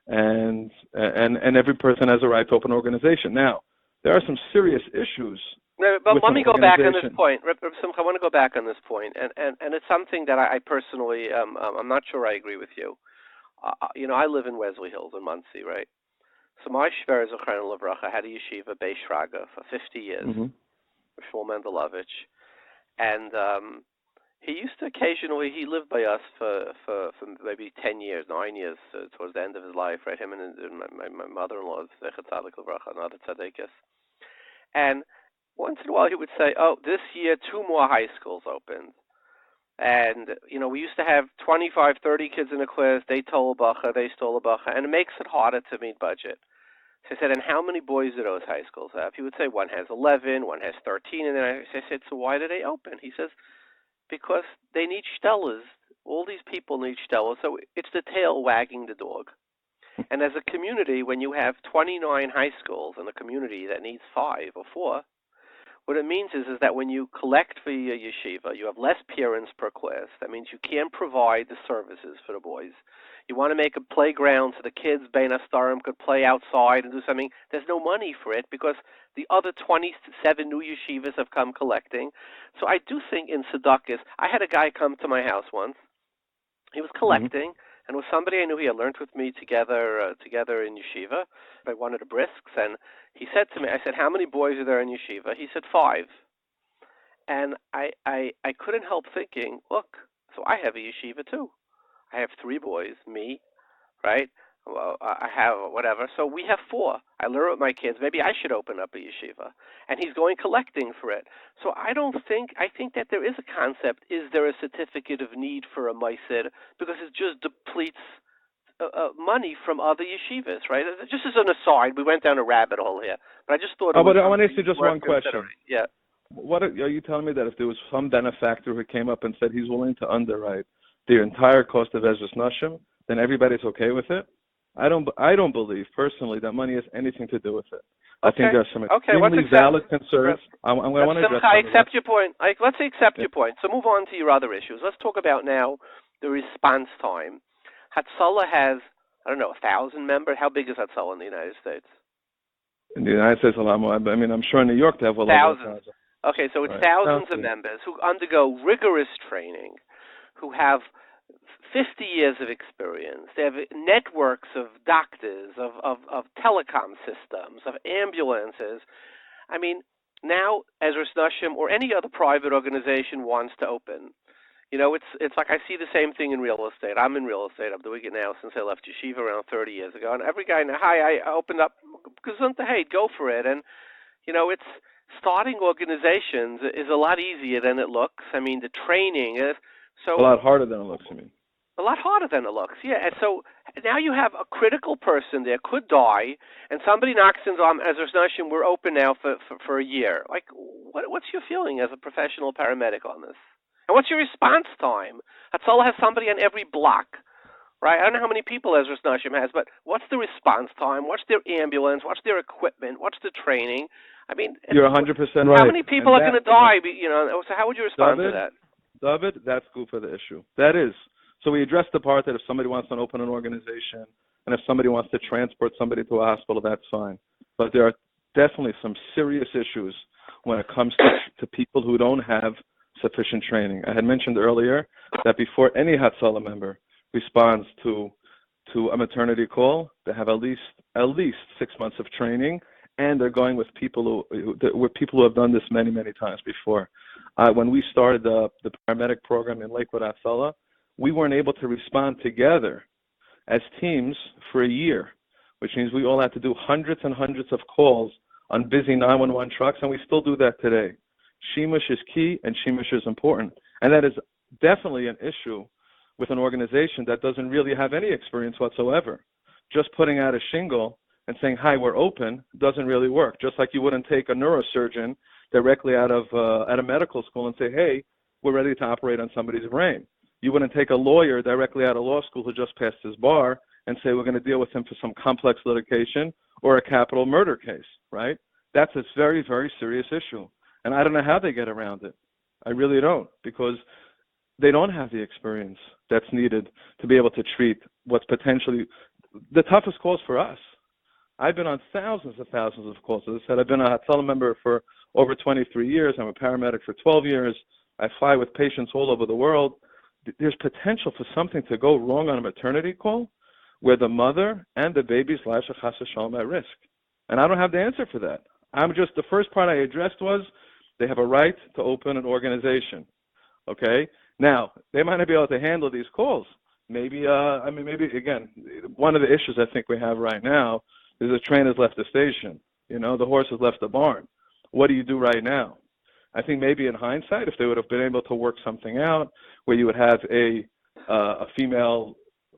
Speaker 4: and every person has a right to open an organization. Now, there are some serious issues.
Speaker 1: But let me go back on this point. Simcha, I want to go back on this point, and it's something that I personally, I'm not sure I agree with you. I live in Wesley Hills in Muncie, right? So my shver Zochranu Livracha had a yeshiva Beis Shraga for 50 years, Shmuel Mendelovich, and he used to occasionally, he lived by us for maybe 10 years, 9 years, towards the end of his life, right? Him and my mother-in-law, Zecher Tzadik Livracha, another tzaddikus. And once in a while he would say, "Oh, this year 2 more high schools opened." And, we used to have 25, 30 kids in a class. They stole a bacha, and it makes it harder to meet budget. So I said, "And how many boys do those high schools have?" He would say, "One has 11, one has 13. And then I said, "So why do they open?" He says, "Because they need shtellas. All these people need shtellas. So it's the tail wagging the dog." And as a community, when you have 29 high schools in a community that needs 5 or 4, what it means is that when you collect for your yeshiva, you have less parents per class. That means you can't provide the services for the boys. You want to make a playground so the kids, Bein Astarim, could play outside and do something. There's no money for it because the other 27 new yeshivas have come collecting. So I do think in tzedakahs, I had a guy come to my house once. He was collecting, and it was somebody I knew. He had learned with me together in yeshiva by one of the brisks, and he said to me, I said, "How many boys are there in yeshiva?" He said, 5. And I couldn't help thinking, look, so I have a yeshiva too. I have 3 boys, me, right? Well, I have whatever. So we have 4. I learn with my kids. Maybe I should open up a yeshiva. And he's going collecting for it. So I think that there is a concept. Is there a certificate of need for a meisid? Because it just depletes money from other yeshivas, right? Just as an aside, we went down a rabbit hole here. But I just thought
Speaker 4: but I want to ask you just one question.
Speaker 1: Yeah.
Speaker 4: What are you telling me that if there was some benefactor who came up and said he's willing to underwrite the entire cost of Ezras Nashim, then everybody's okay with it? I don't believe personally that money has anything to do with it. I think there are some extremely valid concerns. I want to address
Speaker 1: I accept your point. Let's accept your point. So move on to your other issues. Let's talk about now the response time. Hatzolah has, 1,000 members. How big is Hatzolah in the United States?
Speaker 4: In the United States, a lot more. I mean, I'm sure in New York they have
Speaker 1: thousands. Okay, so it's thousands of members who undergo rigorous training, who have 50 years of experience. They have networks of doctors, of telecom systems, of ambulances. I mean, now Ezras Nashim or any other private organization wants to open. It's like I see the same thing in real estate. I'm in real estate. I'm doing it now since I left Yeshiva around 30 years ago. And every guy, I opened up, hey, go for it. And, it's starting organizations is a lot easier than it looks. I mean, the training is so...
Speaker 4: A lot harder than it looks, you mean?
Speaker 1: A lot harder than it looks, yeah. And so now you have a critical person there, could die, and somebody knocks in on Ezras Nashim, we're open now for a year. Like, what's your feeling as a professional paramedic on this? And what's your response time? Hatzolah has somebody on every block, right? I don't know how many people Ezras Nashim has, but what's the response time? What's their ambulance? What's their equipment? What's the training? I mean,
Speaker 4: you're 100% right.
Speaker 1: How many people are going to die? So how would you respond to that?
Speaker 4: David, that's good for the issue. That is. So we addressed the part that if somebody wants to open an organization and if somebody wants to transport somebody to a hospital, that's fine. But there are definitely some serious issues when it comes to people who don't have sufficient training. I had mentioned earlier that before any Hatzolah member responds to a maternity call, they have at least 6 months of training, and they're going with people who have done this many, many times before. When we started the Paramedic program in Lakewood, Hatzolah, we weren't able to respond together as teams for a year, which means we all had to do hundreds and hundreds of calls on busy 911 trucks, and we still do that today. Shemush is key, and Shemush is important. And that is definitely an issue with an organization that doesn't really have any experience whatsoever. Just putting out a shingle and saying, hi, we're open, doesn't really work. Just like you wouldn't take a neurosurgeon directly out of a medical school and say, hey, we're ready to operate on somebody's brain. You wouldn't take a lawyer directly out of law school who just passed his bar and say we're going to deal with him for some complex litigation or a capital murder case, right? That's a very, very serious issue. And I don't know how they get around it. I really don't, because they don't have the experience that's needed to be able to treat what's potentially the toughest calls for us. I've been on thousands of calls. As I said, I've been a Hatzolah member for over 23 years. I'm a paramedic for 12 years. I fly with patients all over the world. There's potential for something to go wrong on a maternity call where the mother and the baby's lives are chas v'shalom at risk. And I don't have the answer for that. The first part I addressed was they have a right to open an organization. Okay? Now, they might not be able to handle these calls. Maybe, again, one of the issues I think we have right now is the train has left the station. The horse has left the barn. What do you do right now? I think maybe in hindsight, if they would have been able to work something out where you would have a female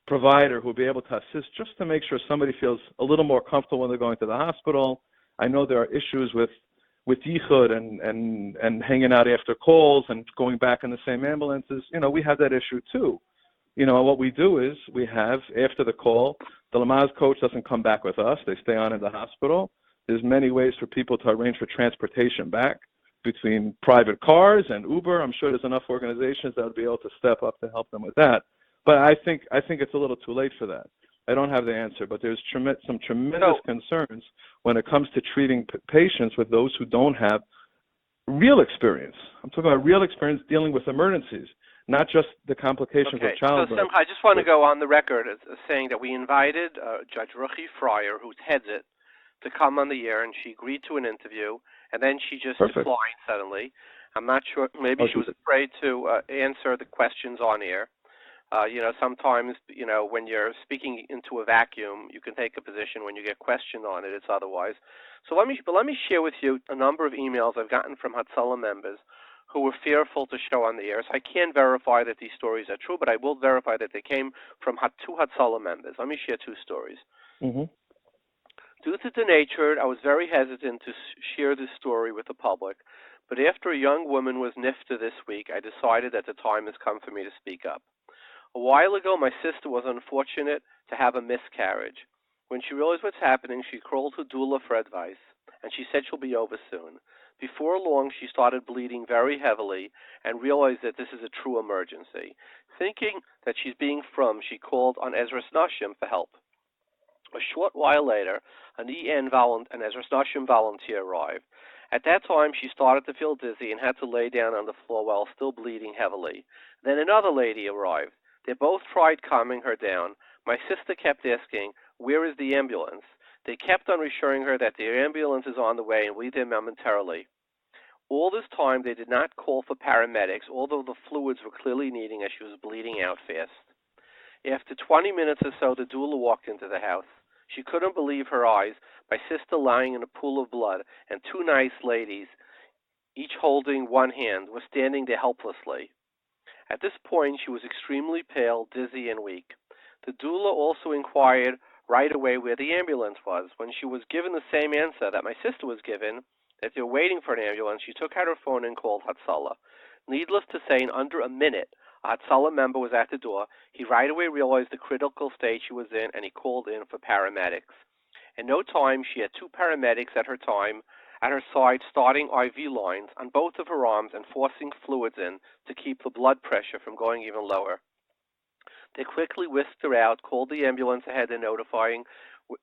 Speaker 4: provider who would be able to assist just to make sure somebody feels a little more comfortable when they're going to the hospital. I know there are issues with yichud and hanging out after calls and going back in the same ambulances. We have that issue too. What we do is we have, after the call, the Lamaz coach doesn't come back with us. They stay on in the hospital. There's many ways for people to arrange for transportation back between private cars and Uber. I'm sure there's enough organizations that would be able to step up to help them with that. But I think it's a little too late for that. I don't have the answer, but there's some tremendous concerns when it comes to treating patients with those who don't have real experience. I'm talking about real experience dealing with emergencies, not just the complications of childbirth.
Speaker 1: So, Simcha, I just want to go on the record as saying that we invited Judge Ruchi Fryer, who heads it, to come on the air, and she agreed to an interview, and then she just declined suddenly. I'm not sure. Maybe she was afraid to answer the questions on air. Sometimes, when you're speaking into a vacuum, you can take a position. When you get questioned on it, it's otherwise. So let me share with you a number of emails I've gotten from Hatzolah members who were fearful to show on the air. So I can't verify that these stories are true, but I will verify that they came from two Hatzolah members. Let me share two stories.
Speaker 4: Mm-hmm.
Speaker 1: Due to the nature, I was very hesitant to share this story with the public, but after a young woman was nifta this week, I decided that the time has come for me to speak up. A while ago, my sister was unfortunate to have a miscarriage. When she realized what's happening, she called to doula for advice, and she said she'll be over soon. Before long, she started bleeding very heavily and realized that this is a true emergency. Thinking that she's being from, she called on Ezras Nashim for help. A short while later, an EN and Ezras Nashim volunteer arrived. At that time, she started to feel dizzy and had to lay down on the floor while still bleeding heavily. Then another lady arrived. They both tried calming her down. My sister kept asking, where is the ambulance? They kept on reassuring her that the ambulance is on the way and will be there momentarily. All this time, they did not call for paramedics, although the fluids were clearly needing as she was bleeding out fast. After 20 minutes or so, the doula walked into the house. She couldn't believe her eyes. My sister lying in a pool of blood, and two nice ladies, each holding one hand, were standing there helplessly. At this point, she was extremely pale, dizzy, and weak. The doula also inquired right away where the ambulance was. When she was given the same answer that my sister was given, that they were waiting for an ambulance, she took out her phone and called Hatzolah. Needless to say, in under a minute, a Hatzolah member was at the door. He right away realized the critical state she was in, and he called in for paramedics. In no time, she had two paramedics at her side, starting IV lines on both of her arms and forcing fluids in to keep the blood pressure from going even lower. They quickly whisked her out, called the ambulance ahead and notifying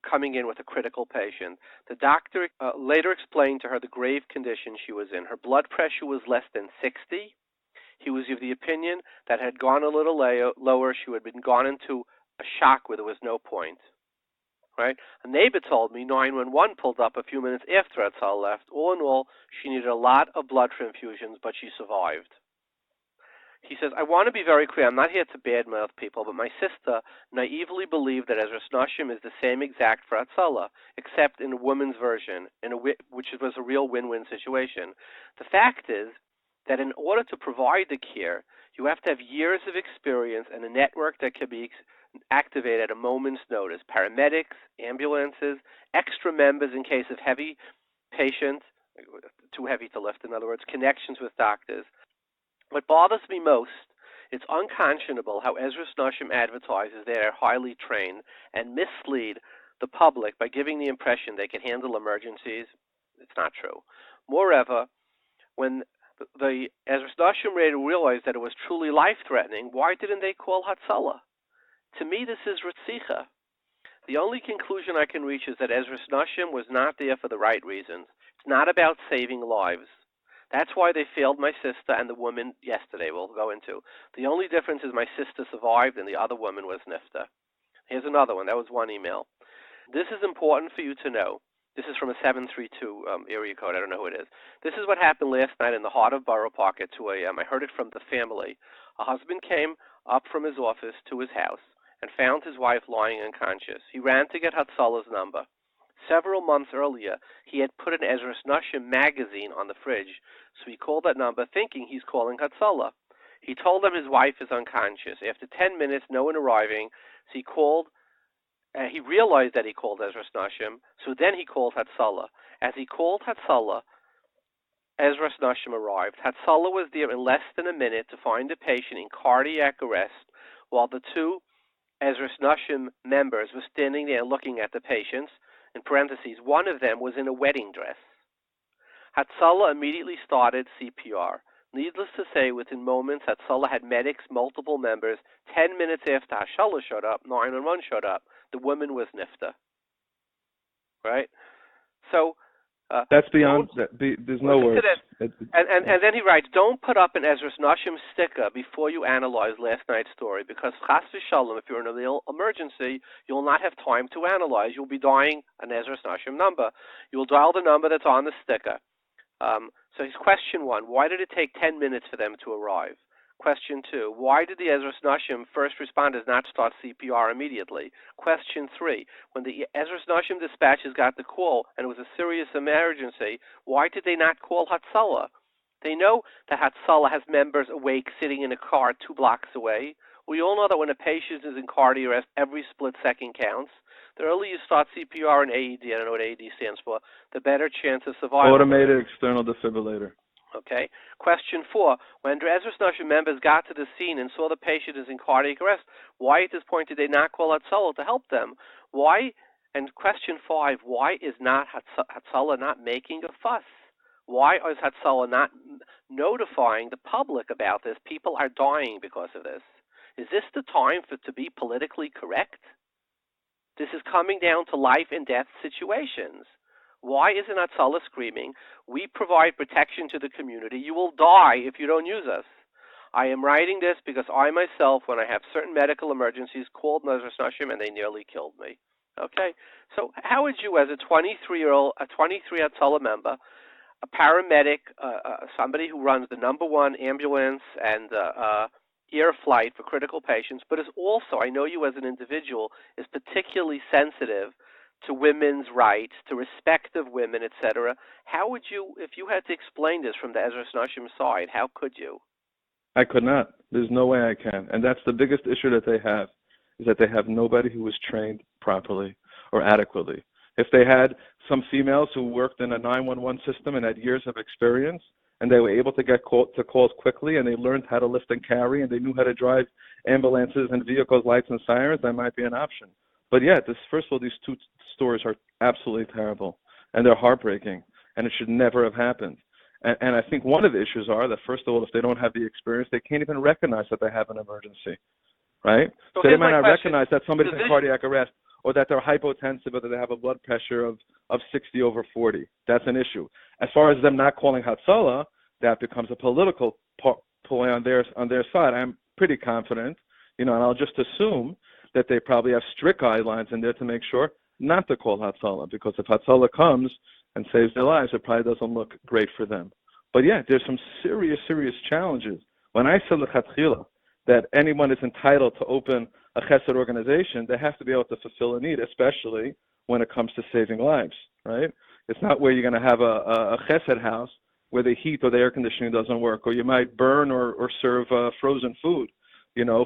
Speaker 1: coming in with a critical patient. The doctor later explained to her the grave condition she was in. Her blood pressure was less than 60. He was of the opinion that had gone a little lower. She had been gone into a shock where there was no point. Right? A neighbor told me 911 pulled up a few minutes after Hatzolah left. All in all, she needed a lot of blood transfusions, but she survived. He says, I want to be very clear. I'm not here to badmouth people, but my sister naively believed that Ezras Nashim is the same exact for Hatzolah, except in a woman's version, which was a real win-win situation. The fact is that in order to provide the care, you have to have years of experience and a network that can be activated at a moment's notice. Paramedics, ambulances, extra members in case of heavy patients, too heavy to lift, in other words, connections with doctors. What bothers me most, it's unconscionable how Ezras Nashim advertises they are highly trained and mislead the public by giving the impression they can handle emergencies. It's not true. Moreover, when the Ezras Nashim realized that it was truly life-threatening, why didn't they call Hatzolah? To me, this is Ritzicha. The only conclusion I can reach is that Ezras Nashim was not there for the right reasons. It's not about saving lives. That's why they failed my sister and the woman yesterday we'll go into. The only difference is my sister survived and the other woman was nifta. Here's another one. That was one email. This is important for you to know. This is from a 732 area code. I don't know who it is. This is what happened last night in the heart of Borough Park at 2 a.m. I heard it from the family. A husband came up from his office to his house and found his wife lying unconscious. He ran to get Hatzolah's number. Several months earlier, he had put an Ezras Nashim magazine on the fridge, so he called that number thinking he's calling Hatzolah. He told them his wife is unconscious. After 10 minutes, no one arriving, so he called. He realized that he called Ezras Nashim, so then he called Hatzolah. As he called Hatzolah, Ezras Nashim arrived. Hatzolah was there in less than a minute to find a patient in cardiac arrest, while the two Ezras Nashim members were standing there looking at the patients. In parentheses, one of them was in a wedding dress. Hatzolah immediately started CPR. Needless to say, within moments, Hatzolah had medics, multiple members. 10 minutes after Hatzolah showed up, 911 showed up. The woman was nifta. Right? So
Speaker 4: that's beyond. There's no words.
Speaker 1: And then he writes, don't put up an Ezras Nashim sticker before you analyze last night's story, because chas v'shalom, if you're in a real emergency, you'll not have time to analyze. You'll be dialing an Ezras Nashim number. You'll dial the number that's on the sticker. So his question 1, why did it take 10 minutes for them to arrive? Question 2, why did the Ezras Nashim first responders not start CPR immediately? Question 3, when the Ezras Nashim dispatchers got the call and it was a serious emergency, why did they not call Hatzolah? They know that Hatzolah has members awake sitting in a car 2 blocks away. We all know that when a patient is in cardiac arrest, every split second counts. The earlier you start CPR and AED, I don't know what AED stands for, the better chance of survival.
Speaker 4: Automated external defibrillator.
Speaker 1: Okay. Question 4, when Ezras Nashim members got to the scene and saw the patient is in cardiac arrest, why at this point did they not call Hatzolah to help them? Why? And question 5, why is not Hatzolah not making a fuss? Why is Hatzolah not notifying the public about this? People are dying because of this. Is this the time to be politically correct? This is coming down to life and death situations. Why isn't Hatzolah screaming, we provide protection to the community, you will die if you don't use us? I am writing this because I myself, when I have certain medical emergencies, called Ezras Nashim and they nearly killed me. Okay? So how would you, as a 23 Hatzolah member, a paramedic, somebody who runs the #1 ambulance and air flight for critical patients, but is also, I know you as an individual, is particularly sensitive to women's rights, to respect of women, etc. How would you, if you had to explain this from the Ezras Nashim side, how could you?
Speaker 4: I could not. There's no way I can. And that's the biggest issue that they have, is that they have nobody who was trained properly or adequately. If they had some females who worked in a 911 system and had years of experience, and they were able to get to calls quickly, and they learned how to lift and carry, and they knew how to drive ambulances and vehicles, lights and sirens, that might be an option. But yeah, first of all, these 2 stories are absolutely terrible, and they're heartbreaking, and it should never have happened. And I think one of the issues are that, first of all, if they don't have the experience, they can't even recognize that they have an emergency, right? So they might not recognize that somebody's in cardiac arrest, or that they're hypotensive, or that they have a blood pressure of 60/40. That's an issue. As far as them not calling Hatzolah, that becomes a political ploy on their side. I'm pretty confident, and I'll just assume that they probably have strict guidelines in there to make sure not to call Hatzolah, because if Hatzolah comes and saves their lives, it probably doesn't look great for them. But yeah, there's some serious challenges. When I said l'chatchila that anyone is entitled to open a chesed organization, they have to be able to fulfill a need, especially when it comes to saving lives, right? It's not where you're going to have a chesed house where the heat or the air conditioning doesn't work, or you might burn or serve frozen food,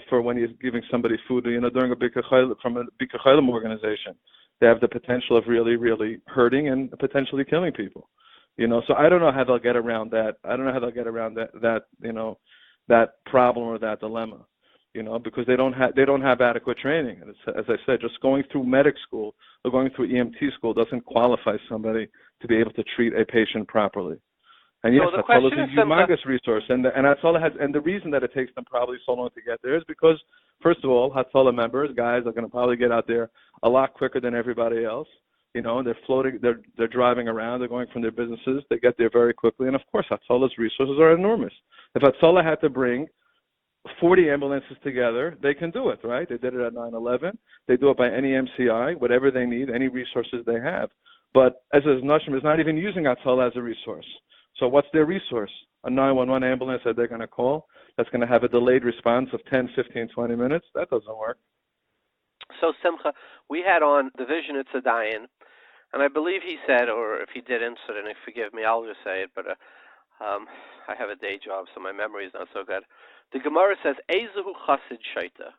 Speaker 4: for when you're giving somebody food, during a Bikkur Cholim organization. They have the potential of really, really hurting and potentially killing people. So I don't know how they'll get around that. I don't know how they'll get around that problem or that dilemma, because they don't have adequate training. And as I said, just going through medic school or going through EMT school doesn't qualify somebody to be able to treat a patient properly. And yes, Hatzolah is a humongous resource, and Hatzolah has, and the reason that it takes them probably so long to get there is because, first of all, Hatzolah members, guys, are going to probably get out there a lot quicker than everybody else. They're floating, they're driving around, they're going from their businesses, they get there very quickly, and of course, Hatzolah's resources are enormous. If Hatzolah had to bring 40 ambulances together, they can do it, right? They did it at 9/11. They do it by any MCI, whatever they need, any resources they have. But Ezra's Nashim is not even using Hatzolah as a resource. So what's their resource? A 911 ambulance that they're going to call that's going to have a delayed response of 10, 15, 20 minutes? That doesn't work.
Speaker 1: So, Simcha, we had on the Vizhnitz Dayan, and I believe he said, or if he didn't, so then forgive me, I'll just say it, but I have a day job, so my memory is not so good. The Gemara says, Ezehu Chassid Shaiter.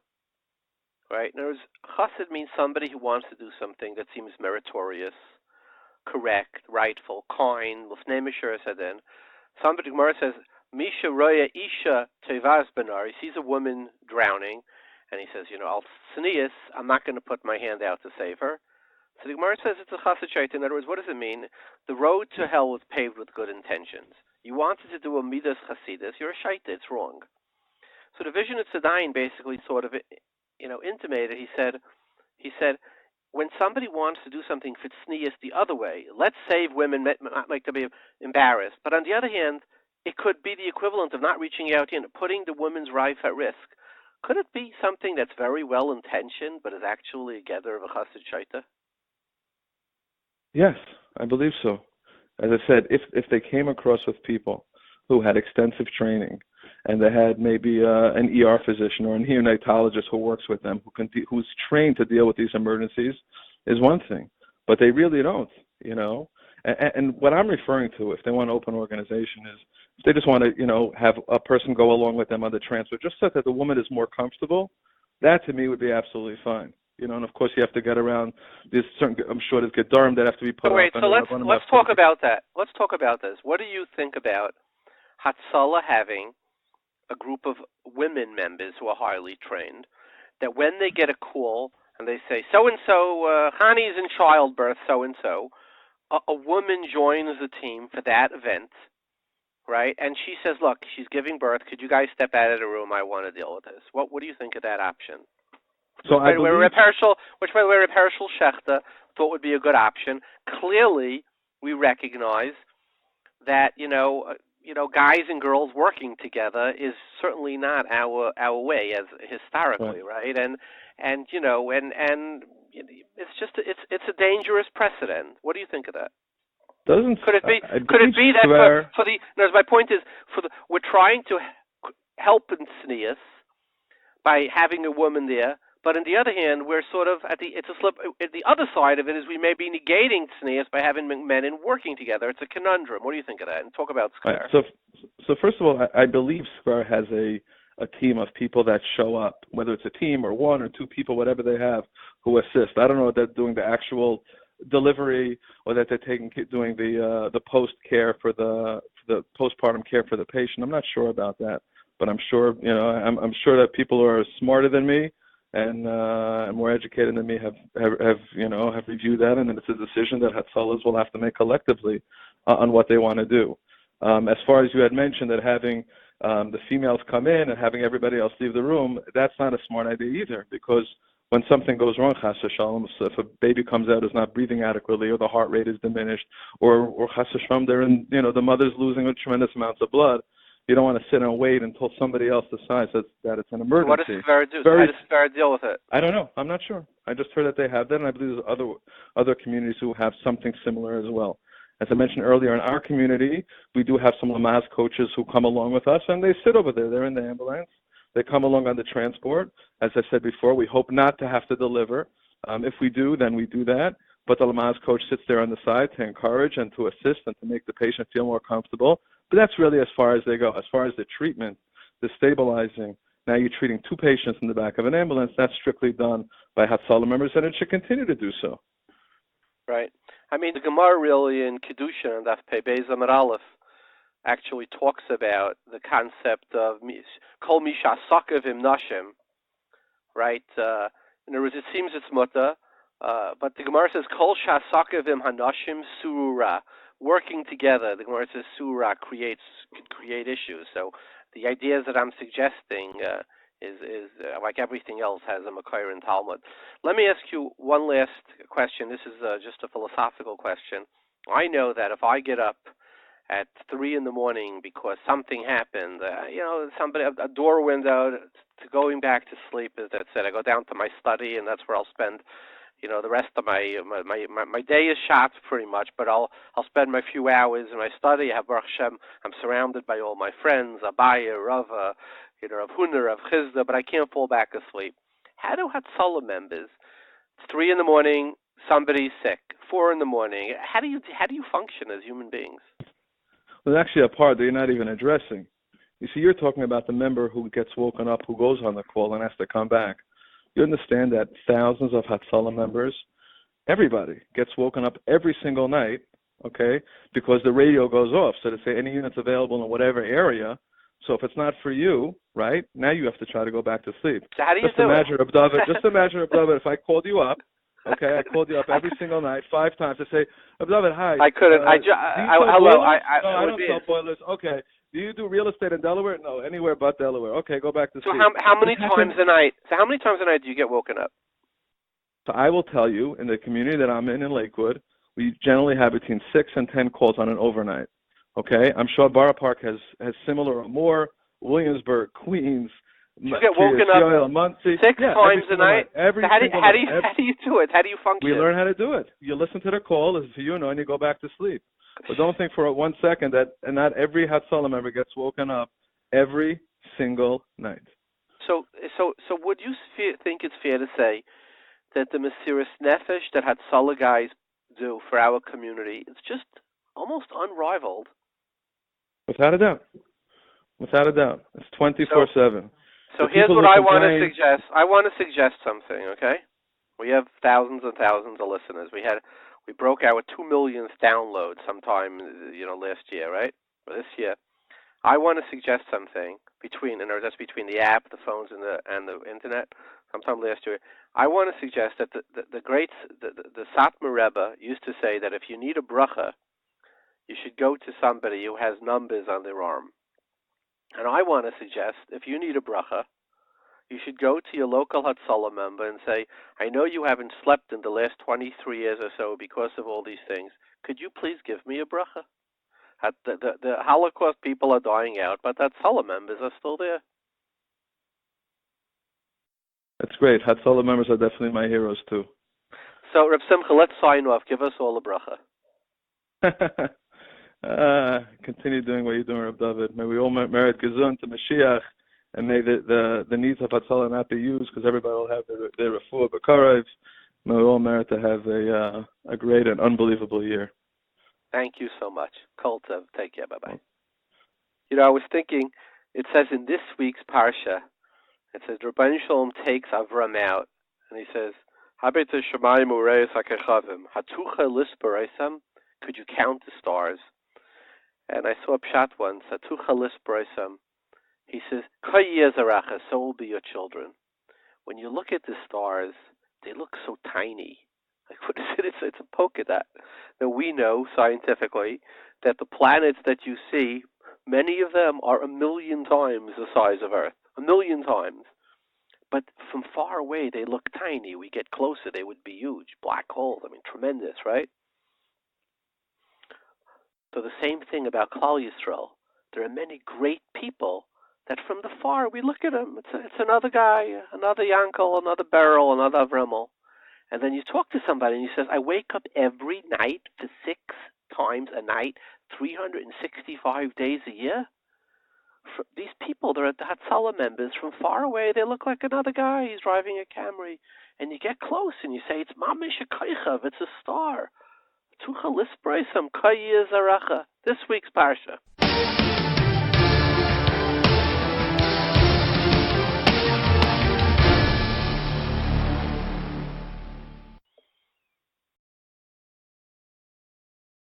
Speaker 1: Right? In other words, Chassid means somebody who wants to do something that seems meritorious, correct, rightful, kind, l'fnei mishur sadin. Somebody, Gemara says, Misha roya isha tevas benar. He sees a woman drowning, and he says, Al tznius, I'm not going to put my hand out to save her. So the Gemara says it's a chassid shaita. In other words, what does it mean? The road to hell was paved with good intentions. You wanted to do a midas chasidus, you're a shaita, it's wrong. So the vision of Dayan basically sort of, intimated, he said, when somebody wants to do something fitznius the other way, let's save women, not make them be embarrassed. But on the other hand, it could be the equivalent of not reaching out, putting the woman's life at risk. Could it be something that's very well intentioned, but is actually a gather of a chassid shaita?
Speaker 4: Yes, I believe so. As I said, if they came across with people who had extensive training, and they had maybe an ER physician or a neonatologist who works with them, who's trained to deal with these emergencies, is one thing. But they really don't, And what I'm referring to, if they want to open an organization, is if they just want to, have a person go along with them on the transfer, just so that the woman is more comfortable, that to me would be absolutely fine. And of course you have to get around this certain, I'm sure there's gedarim that have to be put
Speaker 1: wait,
Speaker 4: up.
Speaker 1: So let's talk about that. Let's talk about this. What do you think about Hatzolah having a group of women members who are highly trained, that when they get a call and they say, so-and-so, Hani's in childbirth, so-and-so, a woman joins the team for that event, right? And she says, look, she's giving birth. Could you guys step out of the room? I want to deal with this. What do you think of that option?
Speaker 4: So
Speaker 1: which, by the way, Reb Herschel Shachter thought would be a good option. Clearly, we recognize that, guys and girls working together is certainly not our way as historically, right? And it's just it's a dangerous precedent. What do you think of that? Could it be that for the? My point is we're trying to help in tznius by having a woman there. But on the other hand, we're sort of it's a slip. The other side of it is we may be negating tznius by having men and working together. It's a conundrum. What do you think of that? And talk about Square.
Speaker 4: Right. So first of all, I believe Square has a team of people that show up, whether it's a team or one or two people, whatever they have, who assist. I don't know if they're doing the actual delivery or that they're doing the post care for the postpartum care for the patient. I'm not sure about that, but I'm sure I'm sure that people who are smarter than me and more educated than me have reviewed that, and it's a decision that Hatzolas will have to make collectively on what they want to do. As far as you had mentioned that having the females come in and having everybody else leave the room, that's not a smart idea either, because when something goes wrong, chas v'shalom, so if a baby comes out is not breathing adequately, or the heart rate is diminished, or chas v'shalom, they're in, the mother's losing a tremendous amounts of blood, you don't want to sit and wait until somebody else decides that it's an emergency.
Speaker 1: What does Severa do? How does Severa deal with it?
Speaker 4: I don't know. I'm not sure. I just heard that they have that, and I believe there's other communities who have something similar as well. As I mentioned earlier, in our community, we do have some Lamaz coaches who come along with us, and they sit over there. They're in the ambulance. They come along on the transport. As I said before, we hope not to have to deliver. If we do, then we do that. But the Lamaz coach sits there on the side to encourage and to assist and to make the patient feel more comfortable. But that's really as far as they go. As far as the treatment, the stabilizing, now you're treating 2 patients in the back of an ambulance, that's strictly done by Hatzolah members, and it should continue to do so.
Speaker 1: Right. I mean, the Gemara really in Kedushin and Daf Pei Beis Amud Aleph actually talks about the concept of Kol Misha Sakavim Nashim, right? In other words, it seems it's mutter, but the Gemara says Kol Shasakavim Hanashim Surura, working together. The Gemara says Surura could create issues. So the ideas that I'm suggesting is like everything else has a Makayr in Talmud. Let me ask you one last question. This is just a philosophical question. I know that if I get up at 3 in the morning because something happened, somebody, a door window to going back to sleep, as that said, I go down to my study and that's where I'll spend, the rest of my day is shot pretty much, but I'll spend my few hours in my study. I have Baruch Hashem, I'm surrounded by all my friends, Abaya, Rava, Rav Huna, Rav Chizda, but I can't fall back asleep. How do Hatzolah members? It's 3 in the morning, somebody's sick. 4 in the morning. How do you function as human beings?
Speaker 4: Well, there's actually a part that you're not even addressing. You see, you're talking about the member who gets woken up, who goes on the call and has to come back. You understand that thousands of Hatzolah members, everybody gets woken up every single night, okay, because the radio goes off. So they say any units available in whatever area. So if it's not for you, right, now you have to try to go back to sleep.
Speaker 1: So how do you
Speaker 4: just imagine, if I called you up, okay, I called you up every single night 5 times to say, David, hi.
Speaker 1: I couldn't. Hello.
Speaker 4: I don't sell boilers. Okay. Do you do real estate in Delaware? No, anywhere but Delaware. Okay, go back to sleep.
Speaker 1: So how many times a night? So how many times a night do you get woken up?
Speaker 4: So I will tell you, in the community that I'm in Lakewood, we generally have between 6 and 10 calls on an overnight. Okay, I'm sure Borough Park has similar or more. Williamsburg, Queens.
Speaker 1: You get woken up
Speaker 4: Muncie,
Speaker 1: 6 times a night.
Speaker 4: How do
Speaker 1: you do it? How do you function?
Speaker 4: We learn how to do it. You listen to the call, and you go back to sleep. But don't think for 1 second that not every Hatzolah member gets woken up every single night.
Speaker 1: So would you think it's fair to say that the Mesiras Nefesh that Hatzolah guys do for our community is just almost unrivaled?
Speaker 4: Without a doubt. It's 24/7.
Speaker 1: So here's what I want to suggest. I want to suggest something, okay? We have thousands and thousands of listeners. We broke our 2 millionth download sometime, last year, right? Or this year. I want to suggest something between the app, the phones, and the internet. Sometime last year, I want to suggest that the Satmar Rebbe used to say that if you need a bracha, you should go to somebody who has numbers on their arm. And I want to suggest, if you need a bracha, you should go to your local Hatzolah member and say, I know you haven't slept in the last 23 years or so because of all these things. Could you please give me a bracha? The Holocaust people are dying out, but Hatzolah members are still there.
Speaker 4: That's great. Hatzolah members are definitely my heroes, too.
Speaker 1: So, Reb Simcha, let's sign off. Give us all a bracha.
Speaker 4: Continue doing what you're doing, Reb David. May we all merit gesund to Mashiach, and may the needs of Hatzolah not be used, because everybody will have their refuah b'karev. May we all merit to have a great and unbelievable year.
Speaker 1: Thank you so much. Kol tov. Take care. Bye-bye. I was thinking, it says in this week's Parsha, it says, Rabbi Shalom takes Avram out, and he says, Habete Shemayim Ureis HaKechavim, Hatucha Lispareisam, could you count the stars? And I saw a pshat once, Hatucha Lispareisam. He says, Kayi Ezaracha, so will be your children. When you look at the stars, they look so tiny. Like, what is it? It's a polka dot. Now, we know scientifically that the planets that you see, many of them are 1 million times the size of Earth. 1 million times. But from far away, they look tiny. We get closer, they would be huge. Black holes, I mean, tremendous, right? So the same thing about Klal Yisrael. There are many great people that from the far, we look at them. It's another guy, another Yankel, another Beryl, another Avremel. And then you talk to somebody and he says, I wake up every night for 6 times a night, 365 days a year. These people, they're the Hatzolah members. From far away, they look like another guy. He's driving a Camry. And you get close and you say, it's Mamish Koichav, it's a star. This week's Parsha.